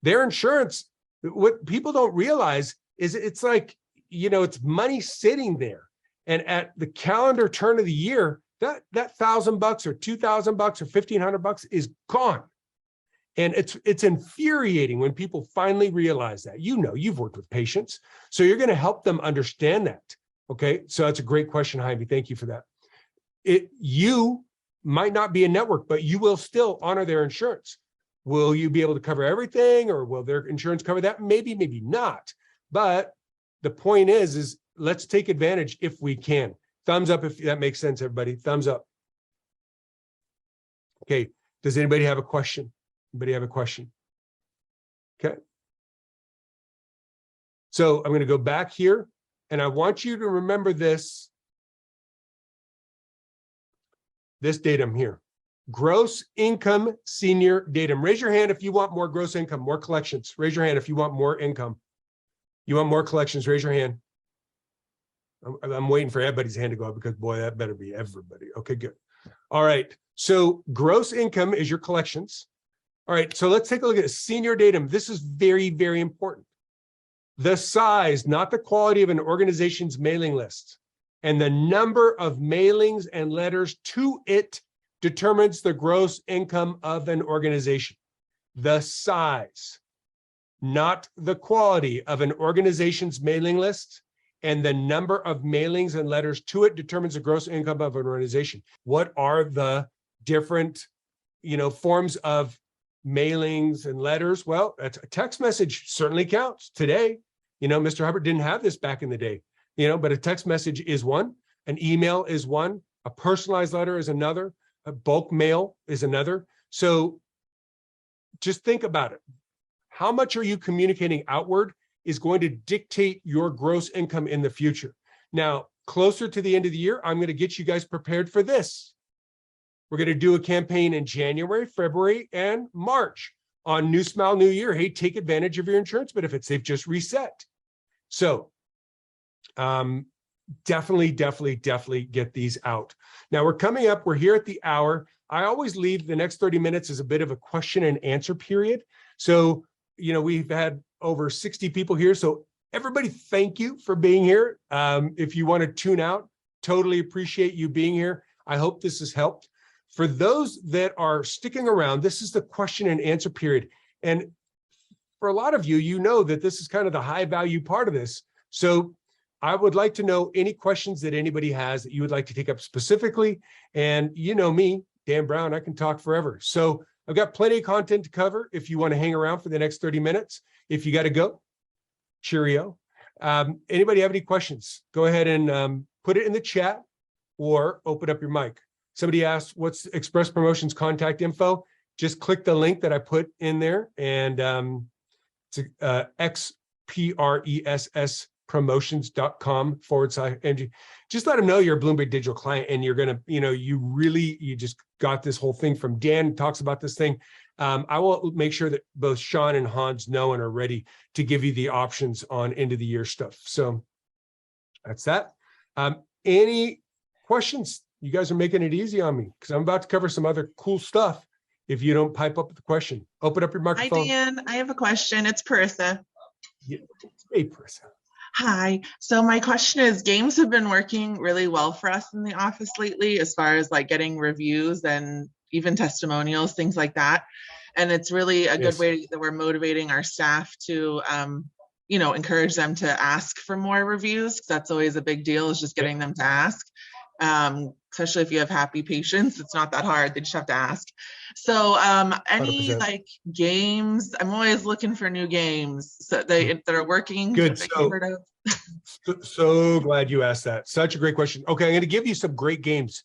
Speaker 1: their insurance, what people don't realize is it's like, it's money sitting there. And at the calendar turn of the year, that $1,000 or $2,000 or $1,500 is gone. And it's infuriating when people finally realize that. You've worked with patients, so you're going to help them understand that. Okay, so that's a great question, Jaime. Thank you for that. You might not be a network, but you will still honor their insurance. Will you be able to cover everything, or will their insurance cover that? Maybe, maybe not. But the point is let's take advantage if we can. Thumbs up if that makes sense, everybody. Thumbs up. Okay, does anybody have a question? Anybody have a question? Okay. So I'm going to go back here, and I want you to remember this datum here. Gross income senior datum. Raise your hand if you want more gross income, more collections. Raise your hand if you want more income. You want more collections, raise your hand. I'm waiting for everybody's hand to go up, because boy, that better be everybody. Okay, good. All right, so gross income is your collections. All right, so let's take a look at senior datum. This is very, very important. The size, not the quality of an organization's mailing list, and the number of mailings and letters to it determines the gross income of an organization. The size, not the quality of an organization's mailing list, and the number of mailings and letters to it determines the gross income of an organization. What are the different, forms of mailings and letters? Well, a text message certainly counts today. Mr. Hubbard didn't have this back in the day, but a text message is one, an email is one, a personalized letter is another, a bulk mail is another. So just think about it. How much are you communicating outward is going to dictate your gross income in the future. Now, closer to the end of the year, I'm going to get you guys prepared for this. We're going to do a campaign in January, February, and March on New Smile, New Year. Hey, take advantage of your insurance benefits. They've just reset. So definitely get these out. Now we're here at the hour. I always leave the next 30 minutes as a bit of a question and answer period. So, we've had over 60 people here. So everybody, thank you for being here. If you want to tune out, totally appreciate you being here. I hope this has helped. For those that are sticking around, this is the question and answer period. And for a lot of you, you know that this is kind of the high value part of this. So I would like to know any questions that anybody has that you would like to take up specifically. And you know me, Dan Brown, I can talk forever. So I've got plenty of content to cover if you want to hang around for the next 30 minutes. If you got to go, cheerio. Anybody have any questions? Go ahead and put it in the chat or open up your mic. Somebody asked, what's Express Promotions contact info? Just click the link that I put in there, and it's XPRESS promotions.com/MG. Just let them know you're a Blumberg Digital client and you're going to, you just got this whole thing from Dan, talks about this thing. I will make sure that both Sean and Hans know and are ready to give you the options on end of the year stuff. So that's that. Any questions? You guys are making it easy on me because I'm about to cover some other cool stuff. If you don't pipe up with the question, open up your microphone.
Speaker 7: Hi, Dan. I have a question. It's Parissa.
Speaker 1: Yeah. Hey, Parissa.
Speaker 7: Hi. So my question is, games have been working really well for us in the office lately, as far as like getting reviews and even testimonials, things like that. And it's really a good way that we're motivating our staff to, encourage them to ask for more reviews. That's always a big deal, is just getting them to ask. Especially if you have happy patients, it's not that hard. They just have to ask. So any 100%. Like games, I'm always looking for new games that are working.
Speaker 1: Good. So glad you asked that. Such a great question. Okay, I'm going to give you some great games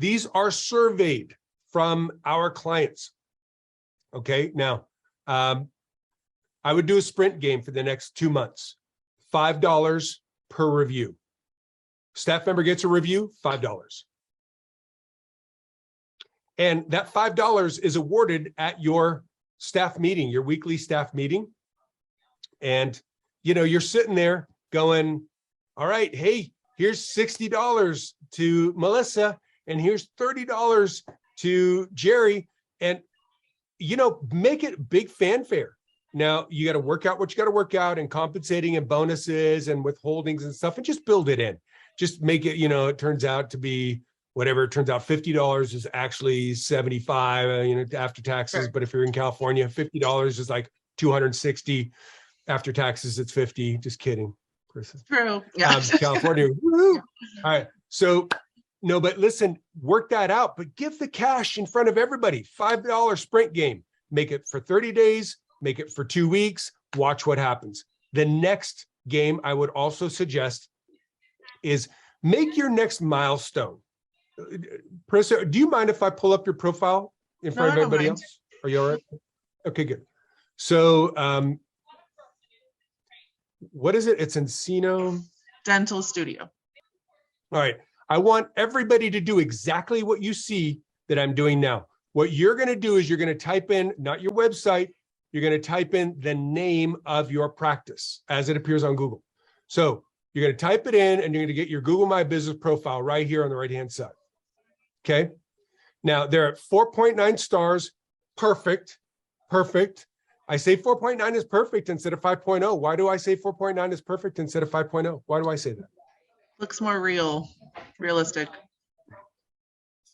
Speaker 1: These are surveyed from our clients. Okay, now, I would do a sprint game for the next 2 months, $5 per review. Staff member gets a review, $5. And that $5 is awarded at your staff meeting, your weekly staff meeting. And, you know, you're sitting there going, all right, hey, here's $60 to Melissa, and here's $30 to Jerry. And, you know, make it big fanfare. Now you got to work out what you got to work out, and compensating and bonuses and withholdings and stuff, and just build it in. Just make it, you know, it turns out to be whatever. It turns out $50 is actually $75, you know, after taxes.
Speaker 7: Sure.
Speaker 1: But if you're in California, $50 is like $260. After taxes, it's $50. Just kidding.
Speaker 7: True. Yeah.
Speaker 1: California. Woo! All right. So no, but listen, work that out, but give the cash in front of everybody. $5 sprint game. Make it for 30 days, make it for 2 weeks, watch what happens. The next game I would also suggest is make your next milestone. Parissa, do you mind if I pull up your profile in front of everybody else? Are you all right? Okay, good. So what is it? It's Encino
Speaker 7: Dental Studio.
Speaker 1: All right. I want everybody to do exactly what you see that I'm doing now. What you're going to do is you're going to type in, not your website, you're going to type in the name of your practice as it appears on Google. So you're going to type it in, and you're going to get your Google My Business profile right here on the right-hand side. Okay. Now they're at 4.9 stars. Perfect. Perfect. I say 4.9 is perfect instead of 5.0. Why do I say 4.9 is perfect instead of 5.0? Why do I say that?
Speaker 7: Looks more realistic.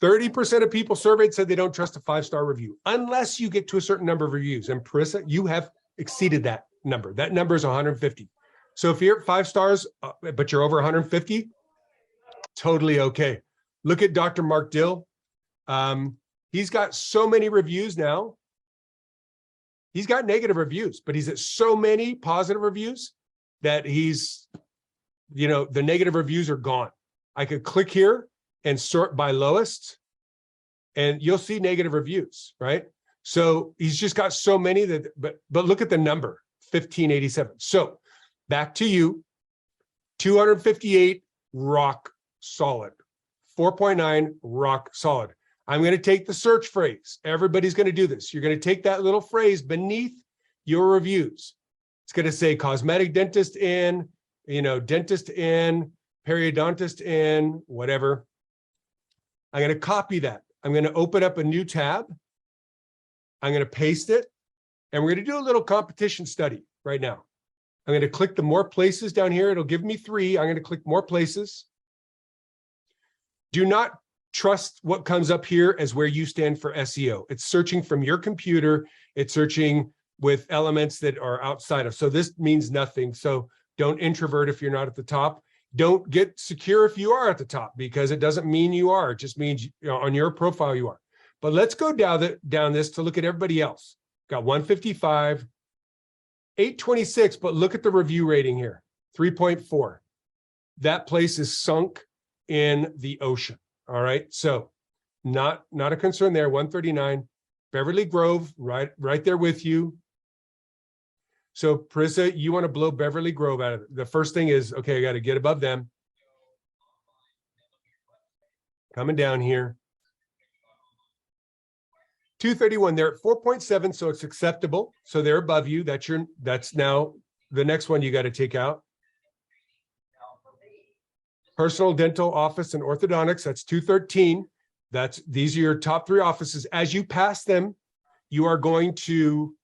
Speaker 1: 30% of people surveyed said they don't trust a 5-star review unless you get to a certain number of reviews. And Parissa, you have exceeded that number. That number is 150. So if you're at 5 stars, but you're over 150, totally okay. Look at Dr. Mark Dill. He's got so many reviews now. He's got negative reviews, but he's at so many positive reviews that he's, you know, the negative reviews are gone. I could click here and sort by lowest, and you'll see negative reviews, right? So he's just got so many that, but look at the number, 1587. So back to you, 258 rock solid, 4.9 rock solid. I'm going to take the search phrase. Everybody's going to do this. You're going to take that little phrase beneath your reviews. It's going to say cosmetic dentist in, you know, dentist in, periodontist in, whatever. I'm going to copy that. I'm going to open up a new tab. I'm going to paste it, and we're going to do a little competition study right now. I'm going to click the more places down here. It'll give me 3. I'm going to click more places. Do not trust what comes up here as where you stand for SEO. It's searching from your computer. It's searching with elements that are outside of. So this means nothing. So don't introvert if you're not at the top. Don't get secure if you are at the top, because it doesn't mean you are. It just means, you know, on your profile you are. But let's go down this to look at everybody else. Got 155, 826, but look at the review rating here, 3.4. That place is sunk in the ocean. All right, so not a concern there. 139, Beverly Grove, right there with you. So Parissa, you want to blow Beverly Grove out of it. The first thing is, okay, I got to get above them. Coming down here. 231, they're at 4.7, so it's acceptable. So they're above you. That's now the next one you got to take out. Personal dental office and orthodontics, that's 213. These are your top 3 offices. As you pass them, you are going to,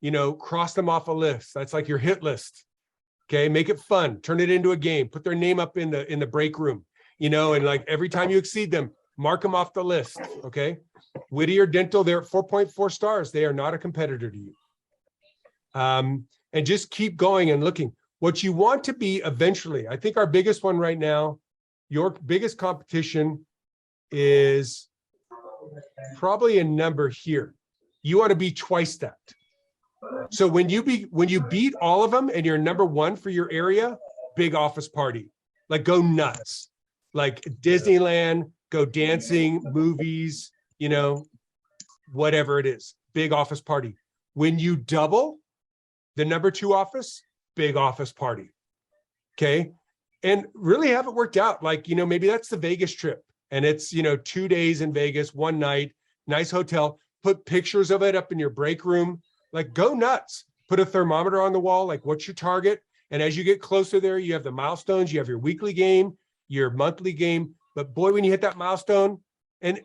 Speaker 1: you know, cross them off a list. That's like your hit list. Okay, make it fun. Turn it into a game. Put their name up in the break room, you know, and like every time you exceed them, mark them off the list. Okay. Whittier Dental, they're at 4.4 stars. They are not a competitor to you. And just keep going and looking. What you want to be eventually, I think our biggest one right now, your biggest competition is probably a number here. You want to be twice that. So when you beat all of them and you're number 1 for your area, big office party, like go nuts, like Disneyland, go dancing, movies, you know, whatever it is, big office party. When you double the number 2 office, big office party. Okay. And really have it worked out. Like, you know, maybe that's the Vegas trip and it's, you know, 2 days in Vegas, 1 night, nice hotel, put pictures of it up in your break room, like go nuts, put a thermometer on the wall. Like what's your target? And as you get closer there, you have the milestones, you have your weekly game, your monthly game. But boy, when you hit that milestone and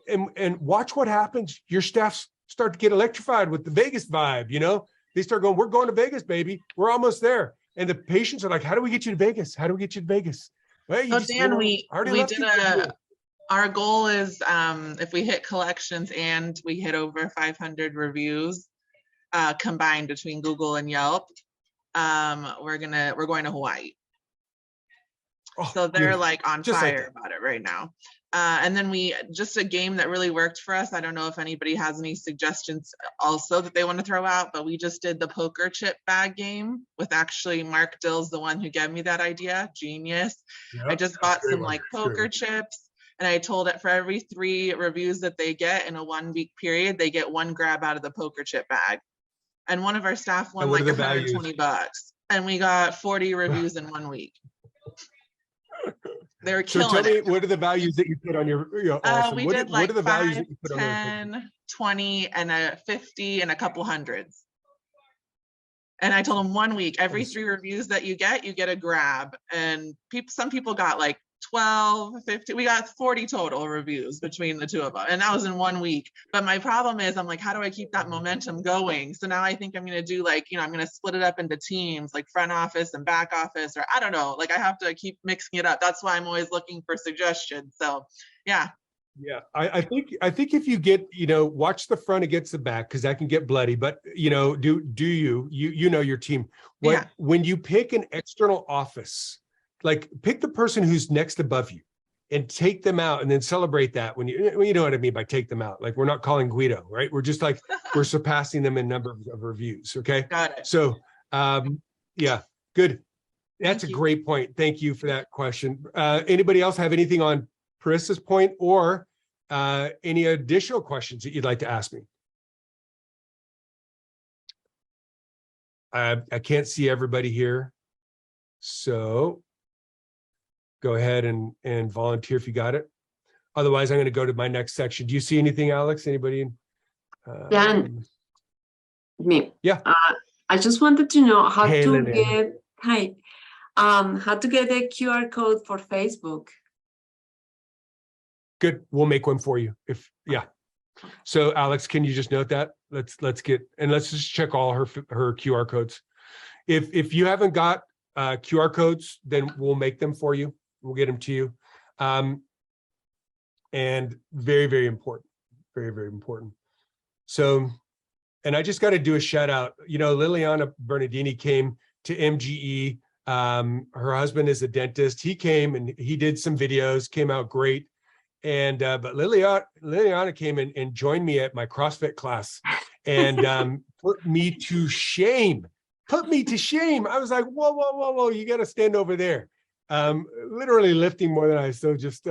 Speaker 1: watch what happens, your staff start to get electrified with the Vegas vibe, you know, they start going, we're going to Vegas, baby. We're almost there. And the patients are like, how do we get you to Vegas? How do we get you to Vegas? Well, you
Speaker 7: So
Speaker 1: just,
Speaker 7: Dan,
Speaker 1: you know,
Speaker 7: we
Speaker 1: already
Speaker 7: did
Speaker 1: left
Speaker 7: our goal is if we hit collections and we hit over 500 reviews combined between Google and Yelp, we're going to Hawaii.
Speaker 1: Oh,
Speaker 7: So they're
Speaker 1: beautiful.
Speaker 7: like on
Speaker 1: Just like
Speaker 7: fire about it right now. And then just a game that really worked for us. I don't know if anybody has any suggestions also that they want to throw out, but we just did the poker chip bag game with actually Mark Dill's the one who gave me that idea. Genius.
Speaker 1: Yep,
Speaker 7: I just bought some like poker chips and I told it for every 3 reviews that they get in a 1-week period, they get 1 grab out of the poker chip bag. And one of our staff won like $120 and we got 40 reviews in 1 week. They're killing
Speaker 1: So tell me,
Speaker 7: it.
Speaker 1: what are the values that you put on your, you know, awesome.
Speaker 7: We
Speaker 1: what
Speaker 7: did
Speaker 1: are
Speaker 7: like
Speaker 1: the values
Speaker 7: 5,
Speaker 1: that you put on
Speaker 7: 10, 20, and a 50 and a couple hundreds. And I told them 1 week, every 3 reviews that you get a grab. And some people got like 12, 50, we got 40 total reviews between the 2 of us. And that was in 1 week. But my problem is I'm like, how do I keep that momentum going? So now I think I'm going to do like, you know, I'm going to split it up into teams, like front office and back office, or I don't know, like I have to keep mixing it up. That's why I'm always looking for suggestions. So yeah.
Speaker 1: Yeah, I think if you get, you know, watch the front against the back, because that can get bloody, but you know, do you know your team. When you pick an external office, like pick the person who's next above you and take them out and then celebrate that when you know what I mean by take them out. Like we're not calling Guido, right? We're just like, we're surpassing them in number of reviews. Okay.
Speaker 7: Got it.
Speaker 1: So yeah, good. That's a great point. Thank you for that question. Anybody else have anything on Parissa's point or any additional questions that you'd like to ask me? I can't see everybody here. So go ahead and volunteer if you got it. Otherwise, I'm going to go to my next section. Do you see anything, Alex? Anybody?
Speaker 10: Dan, me.
Speaker 1: Yeah.
Speaker 10: I just wanted to know how to
Speaker 1: Lillian.
Speaker 10: get how to get a QR code for Facebook.
Speaker 1: Good. We'll make one for you. Yeah. So Alex, can you just note that? Let's just check all her QR codes. If you haven't got QR codes, then we'll make them for you. We'll get them to you. And very, very important. Very, very important. So, and I just got to do a shout out. You know, Liliana Bernardini came to MGE. Her husband is a dentist. He came and he did some videos, came out great. And but Liliana came and joined me at my CrossFit class and put me to shame. Put me to shame. I was like, whoa, you got to stand over there. Literally lifting more than I. So just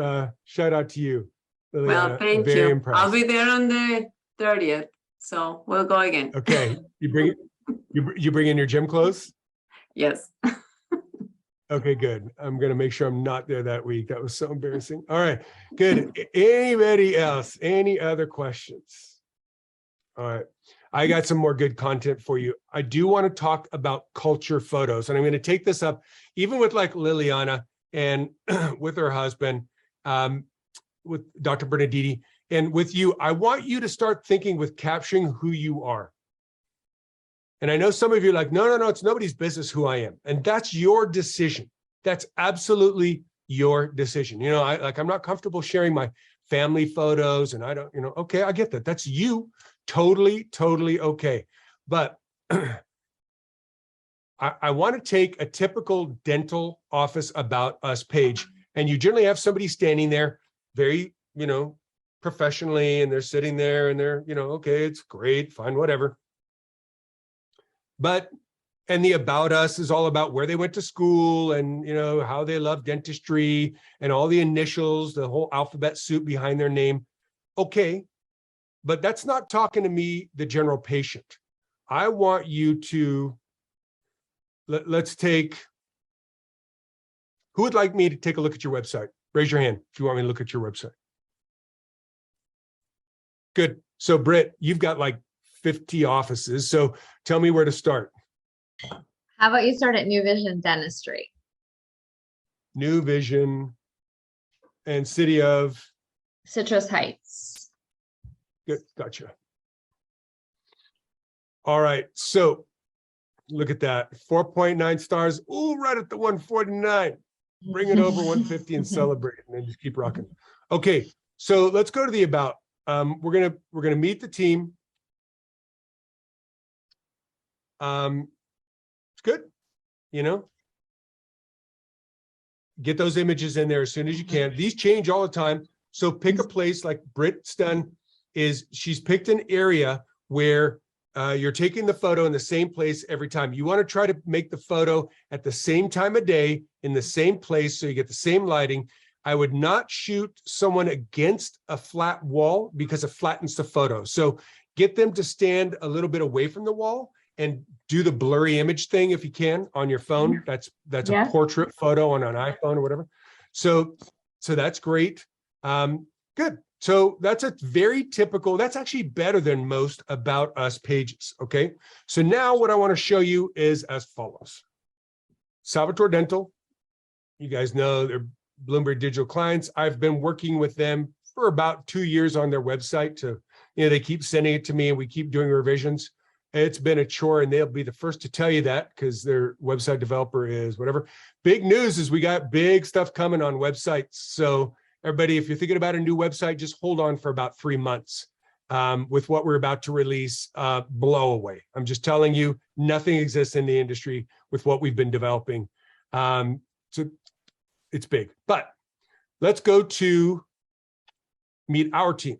Speaker 1: shout out to you, Liliana.
Speaker 10: Well, thank
Speaker 1: Very
Speaker 10: you.
Speaker 1: impressed.
Speaker 10: I'll be there on the 30th, so we'll go again.
Speaker 1: Okay, you bring in your gym clothes?
Speaker 10: Yes.
Speaker 1: Okay, good. I'm going to make sure I'm not there that week. That was so embarrassing. All right, good. Anybody else? Any other questions? All right. I got some more good content for you. I do want to talk about culture photos, and I'm going to take this up even with like Liliana and with her husband, with Dr. Bernardini, and with you. I want you to start thinking with capturing who you are. And I know some of you are like, no, it's nobody's business who I am. And that's your decision. That's absolutely your decision. You know, I'm not comfortable sharing my family photos and I don't, you know, okay, I get that. That's you. Totally okay. But I want to take a typical dental office about us page, and you generally have somebody standing there very, you know, professionally, and they're sitting there and they're, you know, okay, it's great, fine, whatever. But And the About Us is all about where they went to school and, you know, how they love dentistry and all the initials, the whole alphabet soup behind their name. Okay, but that's not talking to me, the general patient. I want you to, let's take, who would like me to take a look at your website? Raise your hand if you want me to look at your website. Good. So Britt, you've got like 50 offices. So tell me where to start.
Speaker 6: How about you start at New Vision Dentistry?
Speaker 1: New Vision and city of?
Speaker 6: Citrus Heights.
Speaker 1: Good. Gotcha. All right. So look at that. 4.9 stars. Ooh, right at the 149. Bring it over 150 and celebrate, and then just keep rocking. Okay. So let's go to the About. We're gonna meet the team. It's good, you know. Get those images in there as soon as you can. These change all the time. So pick a place like Britt's done. She's picked an area where you're taking the photo in the same place every time. You want to try to make the photo at the same time of day in the same place so you get the same lighting. I would not shoot someone against a flat wall because it flattens the photo. So get them to stand a little bit away from the wall and do the blurry image thing if you can on your phone. That's a portrait photo on an iPhone or whatever. So that's great. Good. So that's a very typical, that's actually better than most About Us pages. Okay. So now what I want to show you is as follows. Salvatore Dental. You guys know they're Blumberg digital clients. I've been working with them for about 2 years on their website to, you know, they keep sending it to me and we keep doing revisions. It's been a chore and they'll be the first to tell you that because their website developer is whatever. Big news is we got big stuff coming on websites. So everybody, if you're thinking about a new website, just hold on for about 3 months with what we're about to release, blow away. I'm just telling you, nothing exists in the industry with what we've been developing. So it's big, but let's go to meet our team.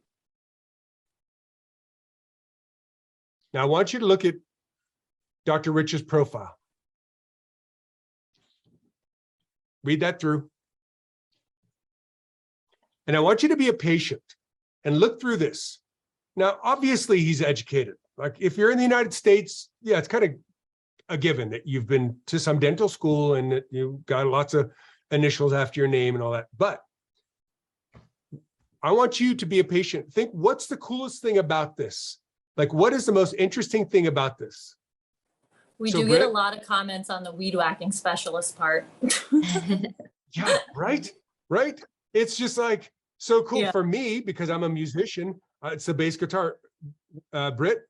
Speaker 1: Now I want you to look at Dr. Rich's profile. Read that through. And I want you to be a patient and look through this. Now, obviously he's educated. Like if you're in the United States, yeah, it's kind of a given that you've been to some dental school and that you've got lots of initials after your name and all that. But I want you to be a patient. Think, what's the coolest thing about this? Like, what is the most interesting thing about this?
Speaker 11: We
Speaker 1: So
Speaker 11: do
Speaker 1: Britt,
Speaker 11: get a lot of comments on the weed whacking specialist part.
Speaker 1: yeah, right. It's just like so cool
Speaker 11: Yeah.
Speaker 1: for me because I'm a musician. It's the bass guitar. Britt,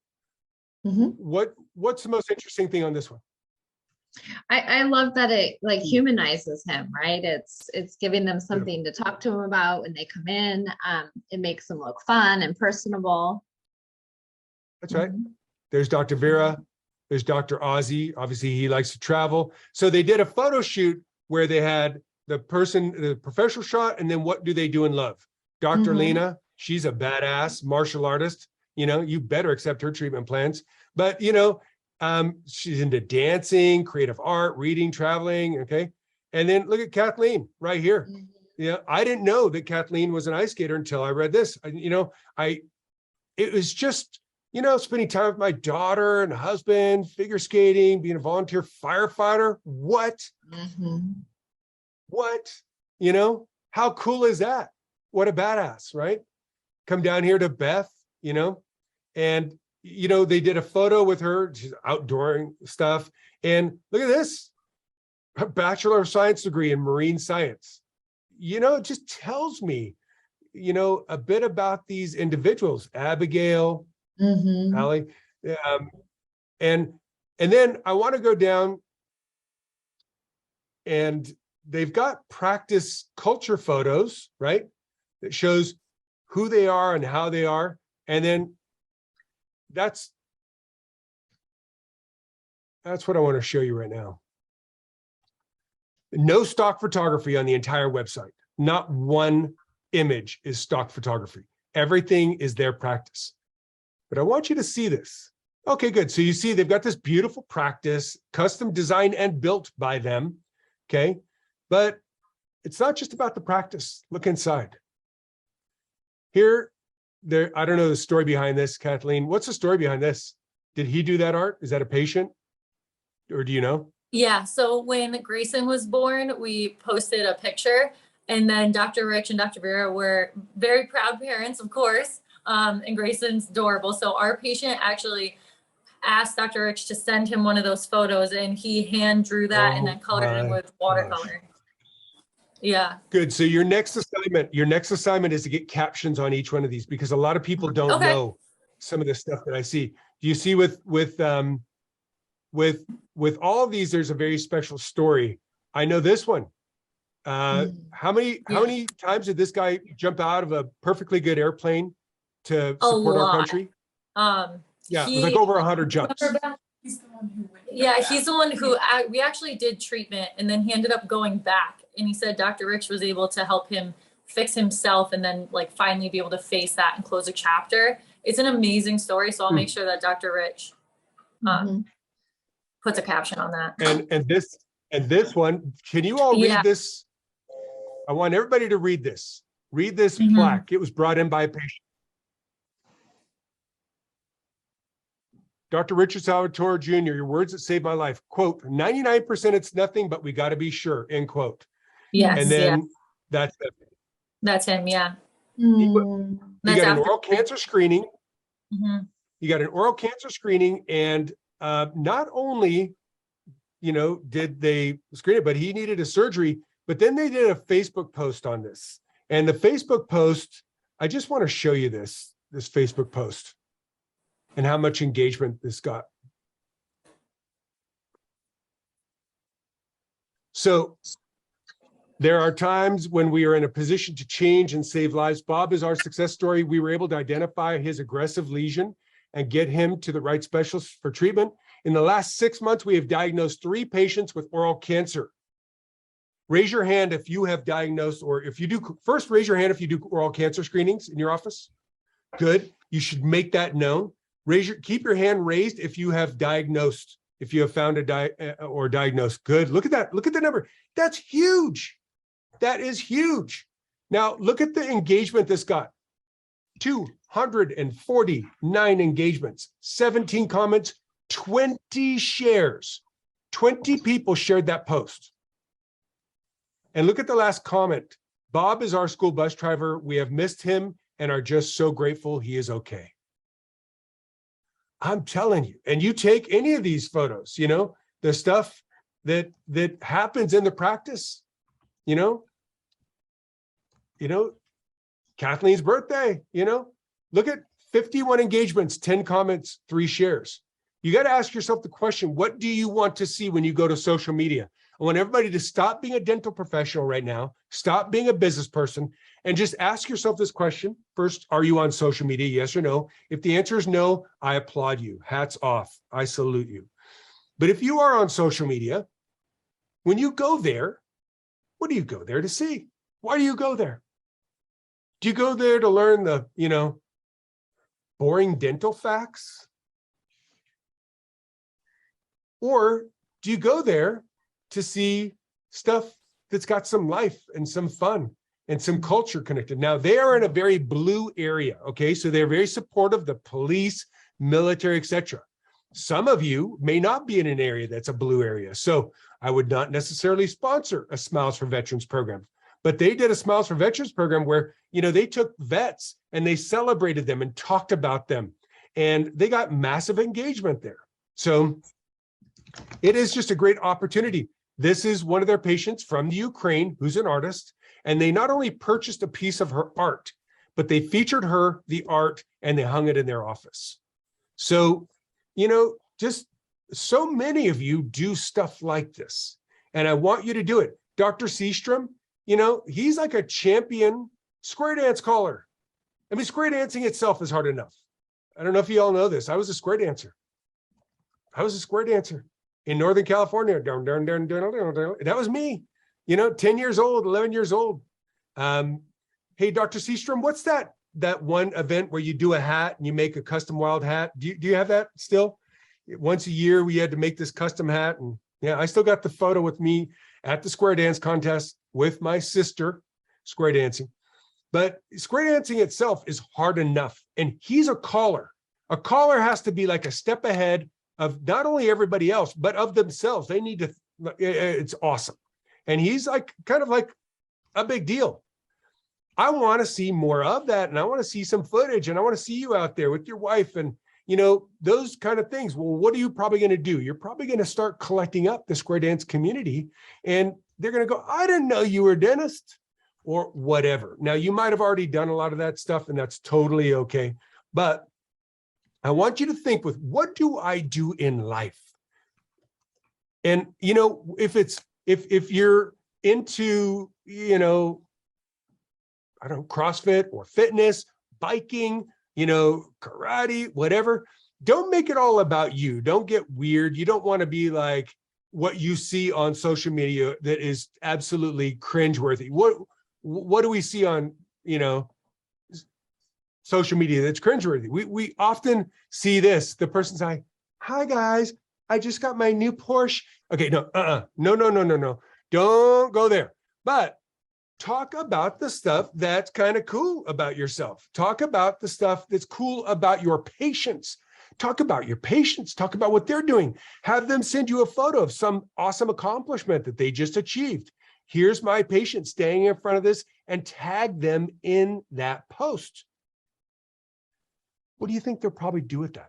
Speaker 1: what's the most interesting thing on this one?
Speaker 6: I love that it like humanizes him, right? It's giving them something to talk to him about when they come in. It makes them look fun and personable.
Speaker 1: That's right. There's Dr. Vera. There's Dr. Ozzy. Obviously, he likes to travel. So they did a photo shoot where they had the professional shot, and then what do they do in love? Dr. Lena, she's a badass martial artist. You know, you better accept her treatment plans. But, you know, she's into dancing, creative art, reading, traveling. Okay. And then look at Kathleen right here. Yeah. I didn't know that Kathleen was an ice skater until I read this. It was just, you know, spending time with my daughter and husband, figure skating, being a volunteer firefighter. What? What? You know, how cool is that? What a badass, right? Come down here to Beth, you know, and, you know, they did a photo with her, she's outdooring stuff. And look at this, a Bachelor of Science degree in marine science. You know, it just tells me, you know, a bit about these individuals, Abigail, Allie. And then I want to go down and they've got practice culture photos, right? That shows who they are and how they are. And then that's what I want to show you right now. No stock photography on the entire website. Not one image is stock photography. Everything is their practice. But I want you to see this. Okay, good. So you see, they've got this beautiful practice, custom designed and built by them. Okay. But it's not just about the practice. Look inside. Here, there, I don't know the story behind this, Kathleen. What's the story behind this? Did he do that art? Is that a patient? Or do you know?
Speaker 11: Yeah, so when Grayson was born, we posted a picture, and then Dr. Rich and Dr. Vera were very proud parents, of course, and Grayson's adorable. So our patient actually asked Dr. Rich to send him one of those photos, and he hand drew that and then colored it in with watercolor. Yeah.
Speaker 1: Good. So your next assignment is to get captions on each one of these, because a lot of people don't know some of the stuff that I see. Do you see with all of these, there's a very special story. I know this one. How many times did this guy jump out of a perfectly good airplane to support our country? Yeah, it was like over 100 jumps.
Speaker 11: He's the one who we actually did treatment, and then he ended up going back, and he said Dr. Rich was able to help him fix himself and then like finally be able to face that and close a chapter. It's an amazing story. So I'll make sure that Dr. Rich puts a caption on that.
Speaker 1: And this one, can you all read this? I want everybody to read this. Read this plaque. It was brought in by a patient. Dr. Richard Salvatore Jr., your words that saved my life. Quote, 99% it's nothing, but we got to be sure, end quote.
Speaker 11: Yes.
Speaker 1: And then that's
Speaker 11: him, yeah.
Speaker 1: You got an oral cancer screening. You got an oral cancer screening, and not only, did they screen it, but he needed a surgery, but then they did a Facebook post on this. And the Facebook post, I just want to show you this Facebook post and how much engagement this got. So there are times when we are in a position to change and save lives. Bob is our success story. We were able to identify his aggressive lesion and get him to the right specialist for treatment. In the last 6 months, we have diagnosed 3 patients with oral cancer. Raise your hand if you have diagnosed, or if you do, first raise your hand if you do oral cancer screenings in your office. Good. You should make that known. Keep your hand raised if you have diagnosed, if you have found or diagnosed. Good. Look at that. Look at the number. That's huge. That is huge. Now look at the engagement this got. 249 engagements, 17 comments, 20 shares. 20 people shared that post. And look at the last comment. Bob is our school bus driver. We have missed him and are just so grateful he is okay. I'm telling you, and you take any of these photos, the stuff that happens in the practice, Kathleen's birthday, look at 51 engagements, 10 comments, 3 shares. You got to ask yourself the question, what do you want to see when you go to social media? I want everybody to stop being a dental professional right now, stop being a business person, and just ask yourself this question. First, are you on social media? Yes or no? If the answer is no, I applaud you. Hats off. I salute you. But if you are on social media, when you go there, what do you go there to see? Why do you go there? Do you go there to learn the, boring dental facts? Or do you go there to see stuff that's got some life and some fun and some culture connected? Now, they are in a very blue area, okay? So they're very supportive of the police, military, etc. Some of you may not be in an area that's a blue area. So I would not necessarily sponsor a Smiles for Veterans program. But they did a Smiles for Veterans program where, they took vets and they celebrated them and talked about them. And they got massive engagement there. So it is just a great opportunity. This is one of their patients from the Ukraine who's an artist, and they not only purchased a piece of her art, but they featured the art, and they hung it in their office. So, just so many of you do stuff like this, and I want you to do it. Dr. Seastrom, he's like a champion square dance caller. I mean, square dancing itself is hard enough. I don't know if you all know this. I was a square dancer. In Northern California. That was me, 10 years old, 11 years old. Hey, Dr. Seastrom, what's that that one event where you do a hat and you make a custom wild hat? Do you have that still? Once a year we had to make this custom hat, and yeah, I still got the photo with me at the square dance contest with my sister square dancing. But square dancing itself is hard enough, and he's a caller. A caller has to be like a step ahead of not only everybody else, but of themselves. They need to, it's awesome. And he's like, kind of like a big deal. I want to see more of that, and I want to see some footage, and I want to see you out there with your wife and, you know, those kind of things. Well, what are you probably going to do? You're probably going to start collecting up the square dance community, and they're going to go, I didn't know you were a dentist, or whatever. Now, you might have already done a lot of that stuff, and that's totally okay. But I want you to think with, what do I do in life? And, you know, if you're into, you know, I don't know, CrossFit or fitness, biking, you know, karate, whatever, don't make it all about you. Don't get weird. You don't want to be like what you see on social media that is absolutely cringeworthy. What do we see on, you know, social media that's cringeworthy? We often see this. The person's like, hi guys, I just got my new Porsche. Okay, no. Don't go there. But talk about the stuff that's kind of cool about yourself. Talk about the stuff that's cool about your patients. Talk about your patients. Talk about what they're doing. Have them send you a photo of some awesome accomplishment that they just achieved. Here's my patient standing in front of this, and tag them in that post. What do you think they'll probably do with that?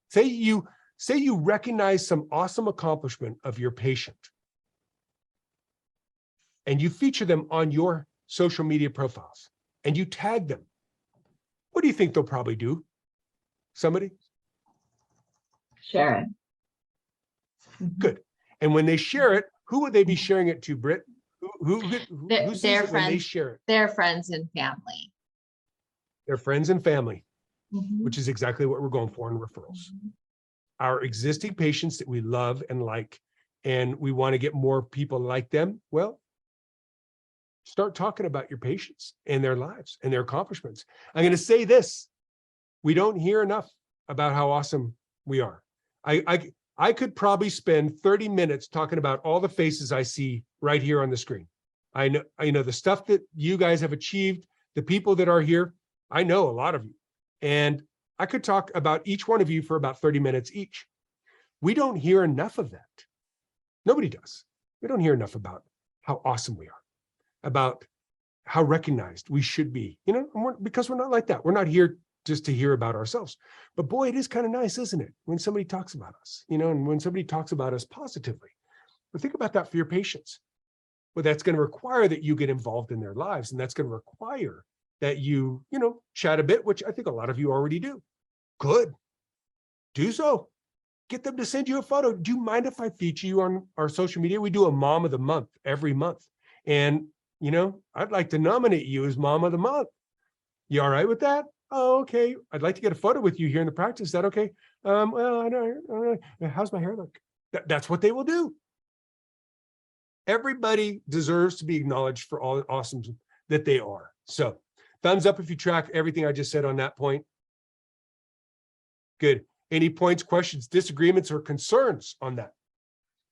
Speaker 1: Say you recognize some awesome accomplishment of your patient, and you feature them on your social media profiles, and you tag them. What do you think they'll probably do? Somebody?
Speaker 6: Share it.
Speaker 1: Good. And when they share it, who would they be sharing it to, Britt? Who sees
Speaker 6: Their
Speaker 1: it when they
Speaker 6: friends,
Speaker 1: share it?
Speaker 6: their friends and family.
Speaker 1: Their friends and family, which is exactly what we're going for in referrals. Our existing patients that we love and like, and we want to get more people like them. Well, start talking about your patients and their lives and their accomplishments. I'm going to say this. We don't hear enough about how awesome we are. I could probably spend 30 minutes talking about all the faces I see right here on the screen. I know the stuff that you guys have achieved, the people that are here. I know a lot of you, and I could talk about each one of you for about 30 minutes each. We don't hear enough of that. Nobody does. We don't hear enough about how awesome we are, about how recognized we should be, you know, because we're not like that. We're not here just to hear about ourselves. But boy, it is kind of nice, isn't it? When somebody talks about us, you know, and when somebody talks about us positively. But think about that for your patients. Well, that's going to require that you get involved in their lives. And that's going to require that you know, chat a bit, which I think a lot of you already do. Good. Do so. Get them to send you a photo. Do you mind if I feature you on our social media? We do a Mom of the Month every month. And, you know, I'd like to nominate you as Mom of the Month. You all right with that? Oh, okay. I'd like to get a photo with you here in the practice. Is that okay? Well, I don't know. How's my hair look? That's what they will do. Everybody deserves to be acknowledged for all the awesome that they are. So thumbs up if you track everything I just said on that point. Good. Any points, questions, disagreements, or concerns on that?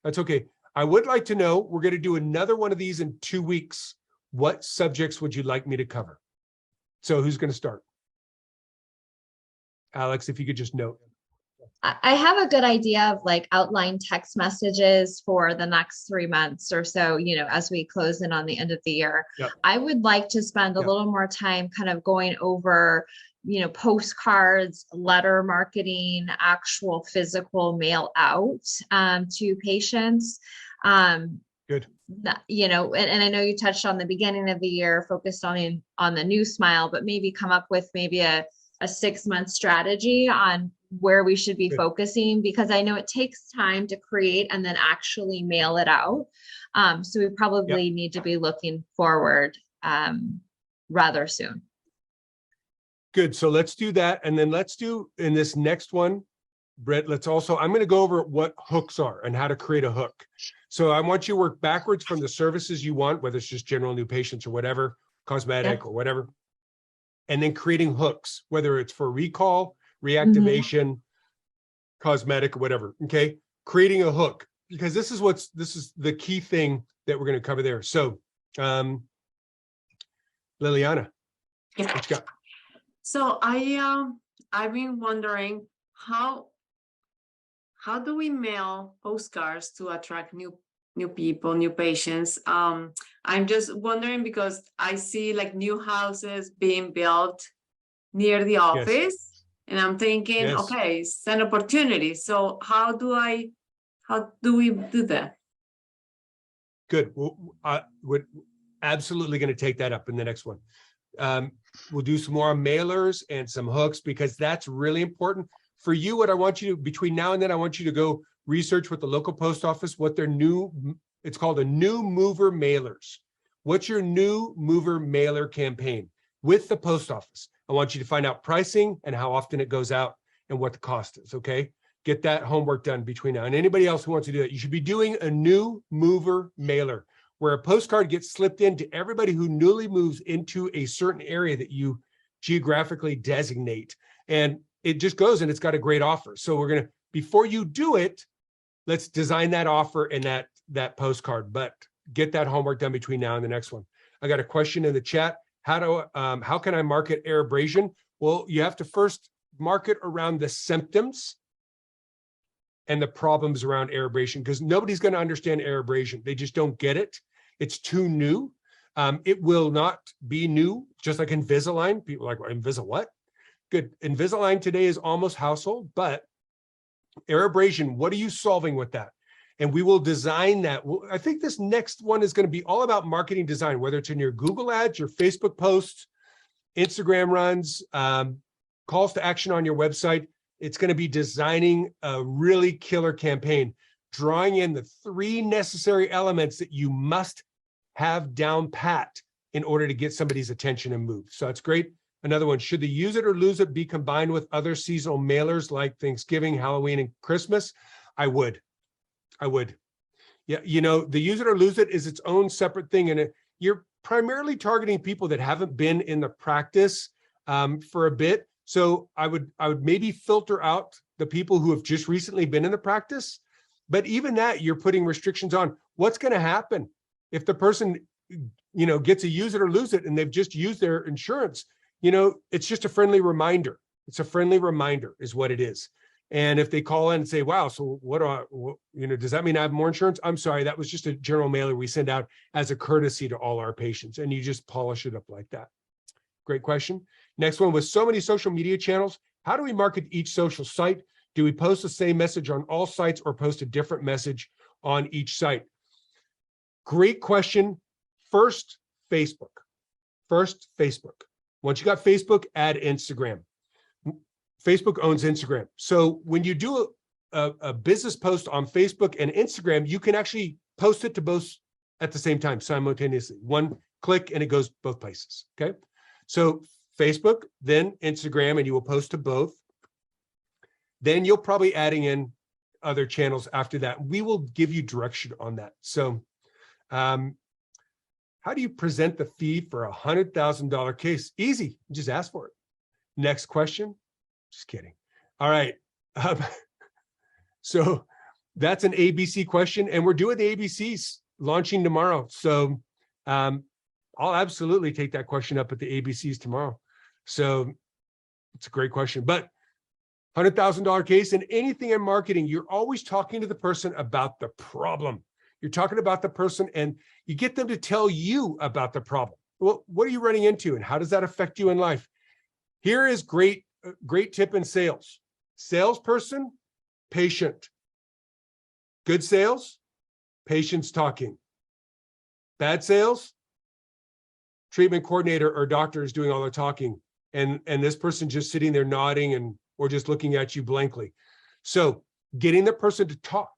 Speaker 1: That's okay. I would like to know, we're going to do another one of these in 2 weeks. What subjects would you like me to cover? So who's going to start? Alex, if you could just note.
Speaker 6: I have a good idea of like outline text messages for the next 3 months or so, you know, as we close in on the end of the year.
Speaker 1: Yep.
Speaker 6: I would like to spend a little more time kind of going over, you know, postcards, letter marketing, actual physical mail out to patients.
Speaker 1: Good.
Speaker 6: You know, and I know you touched on the beginning of the year, focused on the new smile, but maybe come up with maybe a 6-month strategy on where we should be focusing, because I know it takes time to create and then actually mail it out. So we probably need to be looking forward rather soon.
Speaker 1: Good. So let's do that. And then let's do in this next one, Brett, I'm going to go over what hooks are and how to create a hook. So I want you to work backwards from the services you want, whether it's just general new patients or whatever, cosmetic or whatever. and then creating hooks, whether it's for recall, reactivation, cosmetic, whatever. Okay. Creating a hook, because this is the key thing that we're going to cover there. So, Liliana,
Speaker 10: Yeah.
Speaker 1: what you got?
Speaker 10: So I've been wondering how do we mail postcards to attract new people, new patients? I'm just wondering because I see like new houses being built near the office, and I'm thinking, okay, it's an opportunity. So how do we do that?
Speaker 1: Good. We're absolutely going to take that up in the next one. We'll do some more mailers and some hooks, because that's really important for you. What I want you to, between now and then, I want you to go research with the local post office, what their it's called a new mover mailers. What's your new mover mailer campaign with the post office? I want you to find out pricing and how often it goes out and what the cost is. Okay. Get that homework done between now. And anybody else who wants to do that, you should be doing a new mover mailer, where a postcard gets slipped into everybody who newly moves into a certain area that you geographically designate. And it just goes, and it's got a great offer. So we're going to, before you do it, let's design that offer and that postcard, but get that homework done between now and the next one. I got a question in the chat. How can I market air abrasion? Well, you have to first market around the symptoms and the problems around air abrasion, because nobody's going to understand air abrasion. They just don't get it. It's too new. It will not be new, just like Invisalign. People are like, well, what? Good. Invisalign today is almost household, but air abrasion, what are you solving with that? And we will design that. I think this next one is going to be all about marketing design, whether it's in your Google ads, your Facebook posts, Instagram runs, calls to action on your website. It's going to be designing a really killer campaign, drawing in the 3 necessary elements that you must have down pat in order to get somebody's attention and move. So that's great. Another one, should the use it or lose it be combined with other seasonal mailers like Thanksgiving, Halloween, and Christmas? I would. Yeah, you know, the use it or lose it is its own separate thing. And you're primarily targeting people that haven't been in the practice for a bit. So I would maybe filter out the people who have just recently been in the practice. But even that, you're putting restrictions on. What's going to happen if the person, you know, gets a use it or lose it and they've just used their insurance? You know, it's just a friendly reminder. It's a friendly reminder is what it is. And if they call in and say, wow, so does that mean I have more insurance? I'm sorry, that was just a general mailer we send out as a courtesy to all our patients. And you just polish it up like that. Great question. Next one, with so many social media channels, how do we market each social site? Do we post the same message on all sites or post a different message on each site? Great question. First, Facebook. Once you got Facebook, add Instagram. Facebook owns Instagram. So when you do a business post on Facebook and Instagram, you can actually post it to both at the same time, simultaneously. One click and it goes both places, okay? So Facebook, then Instagram, and you will post to both. Then you'll probably adding in other channels after that. We will give you direction on that. So how do you present the fee for a $100,000 case? Easy, just ask for it. Next question. Just kidding. All right. So that's an ABC question, and we're doing the ABCs launching tomorrow. So I'll absolutely take that question up at the ABCs tomorrow. So it's a great question, but $100,000 case and anything in marketing, you're always talking to the person about the problem. You're talking about the person and you get them to tell you about the problem. Well, what are you running into and how does that affect you in life? Here is great tip in sales. Salesperson, patient. Good sales, patients talking. Bad sales, treatment coordinator or doctor is doing all the talking. And this person just sitting there nodding or just looking at you blankly. So getting the person to talk,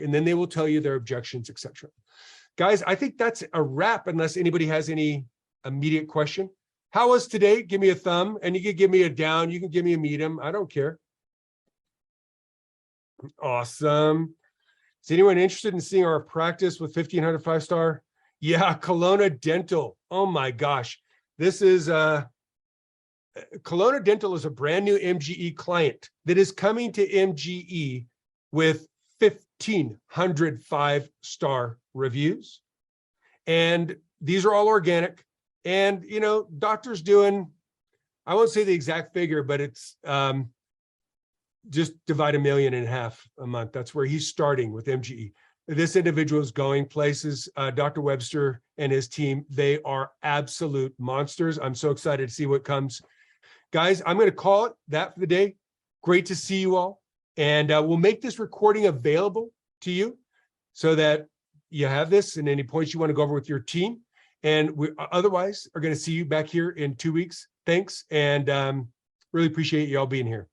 Speaker 1: and then they will tell you their objections, etc. Guys, I think that's a wrap unless anybody has any immediate question. How was today? Give me a thumb, and you can give me a down. You can give me a medium. I don't care. Awesome. Is anyone interested in seeing our practice with 1,500 5-star? Yeah, Kelowna Dental. Oh my gosh. This is Kelowna Dental is a brand new MGE client that is coming to MGE with 1,500 5-star reviews. And these are all organic. And, you know, doctor's doing, I won't say the exact figure, but it's just divide 1.5 million a month. That's where he's starting with MGE. This individual is going places. Dr. Webster and his team, they are absolute monsters. I'm so excited to see what comes. Guys, I'm going to call it that for the day. Great to see you all. And we'll make this recording available to you so that you have this and any points you want to go over with your team. And we otherwise are going to see you back here in 2 weeks. Thanks. And really appreciate you all being here.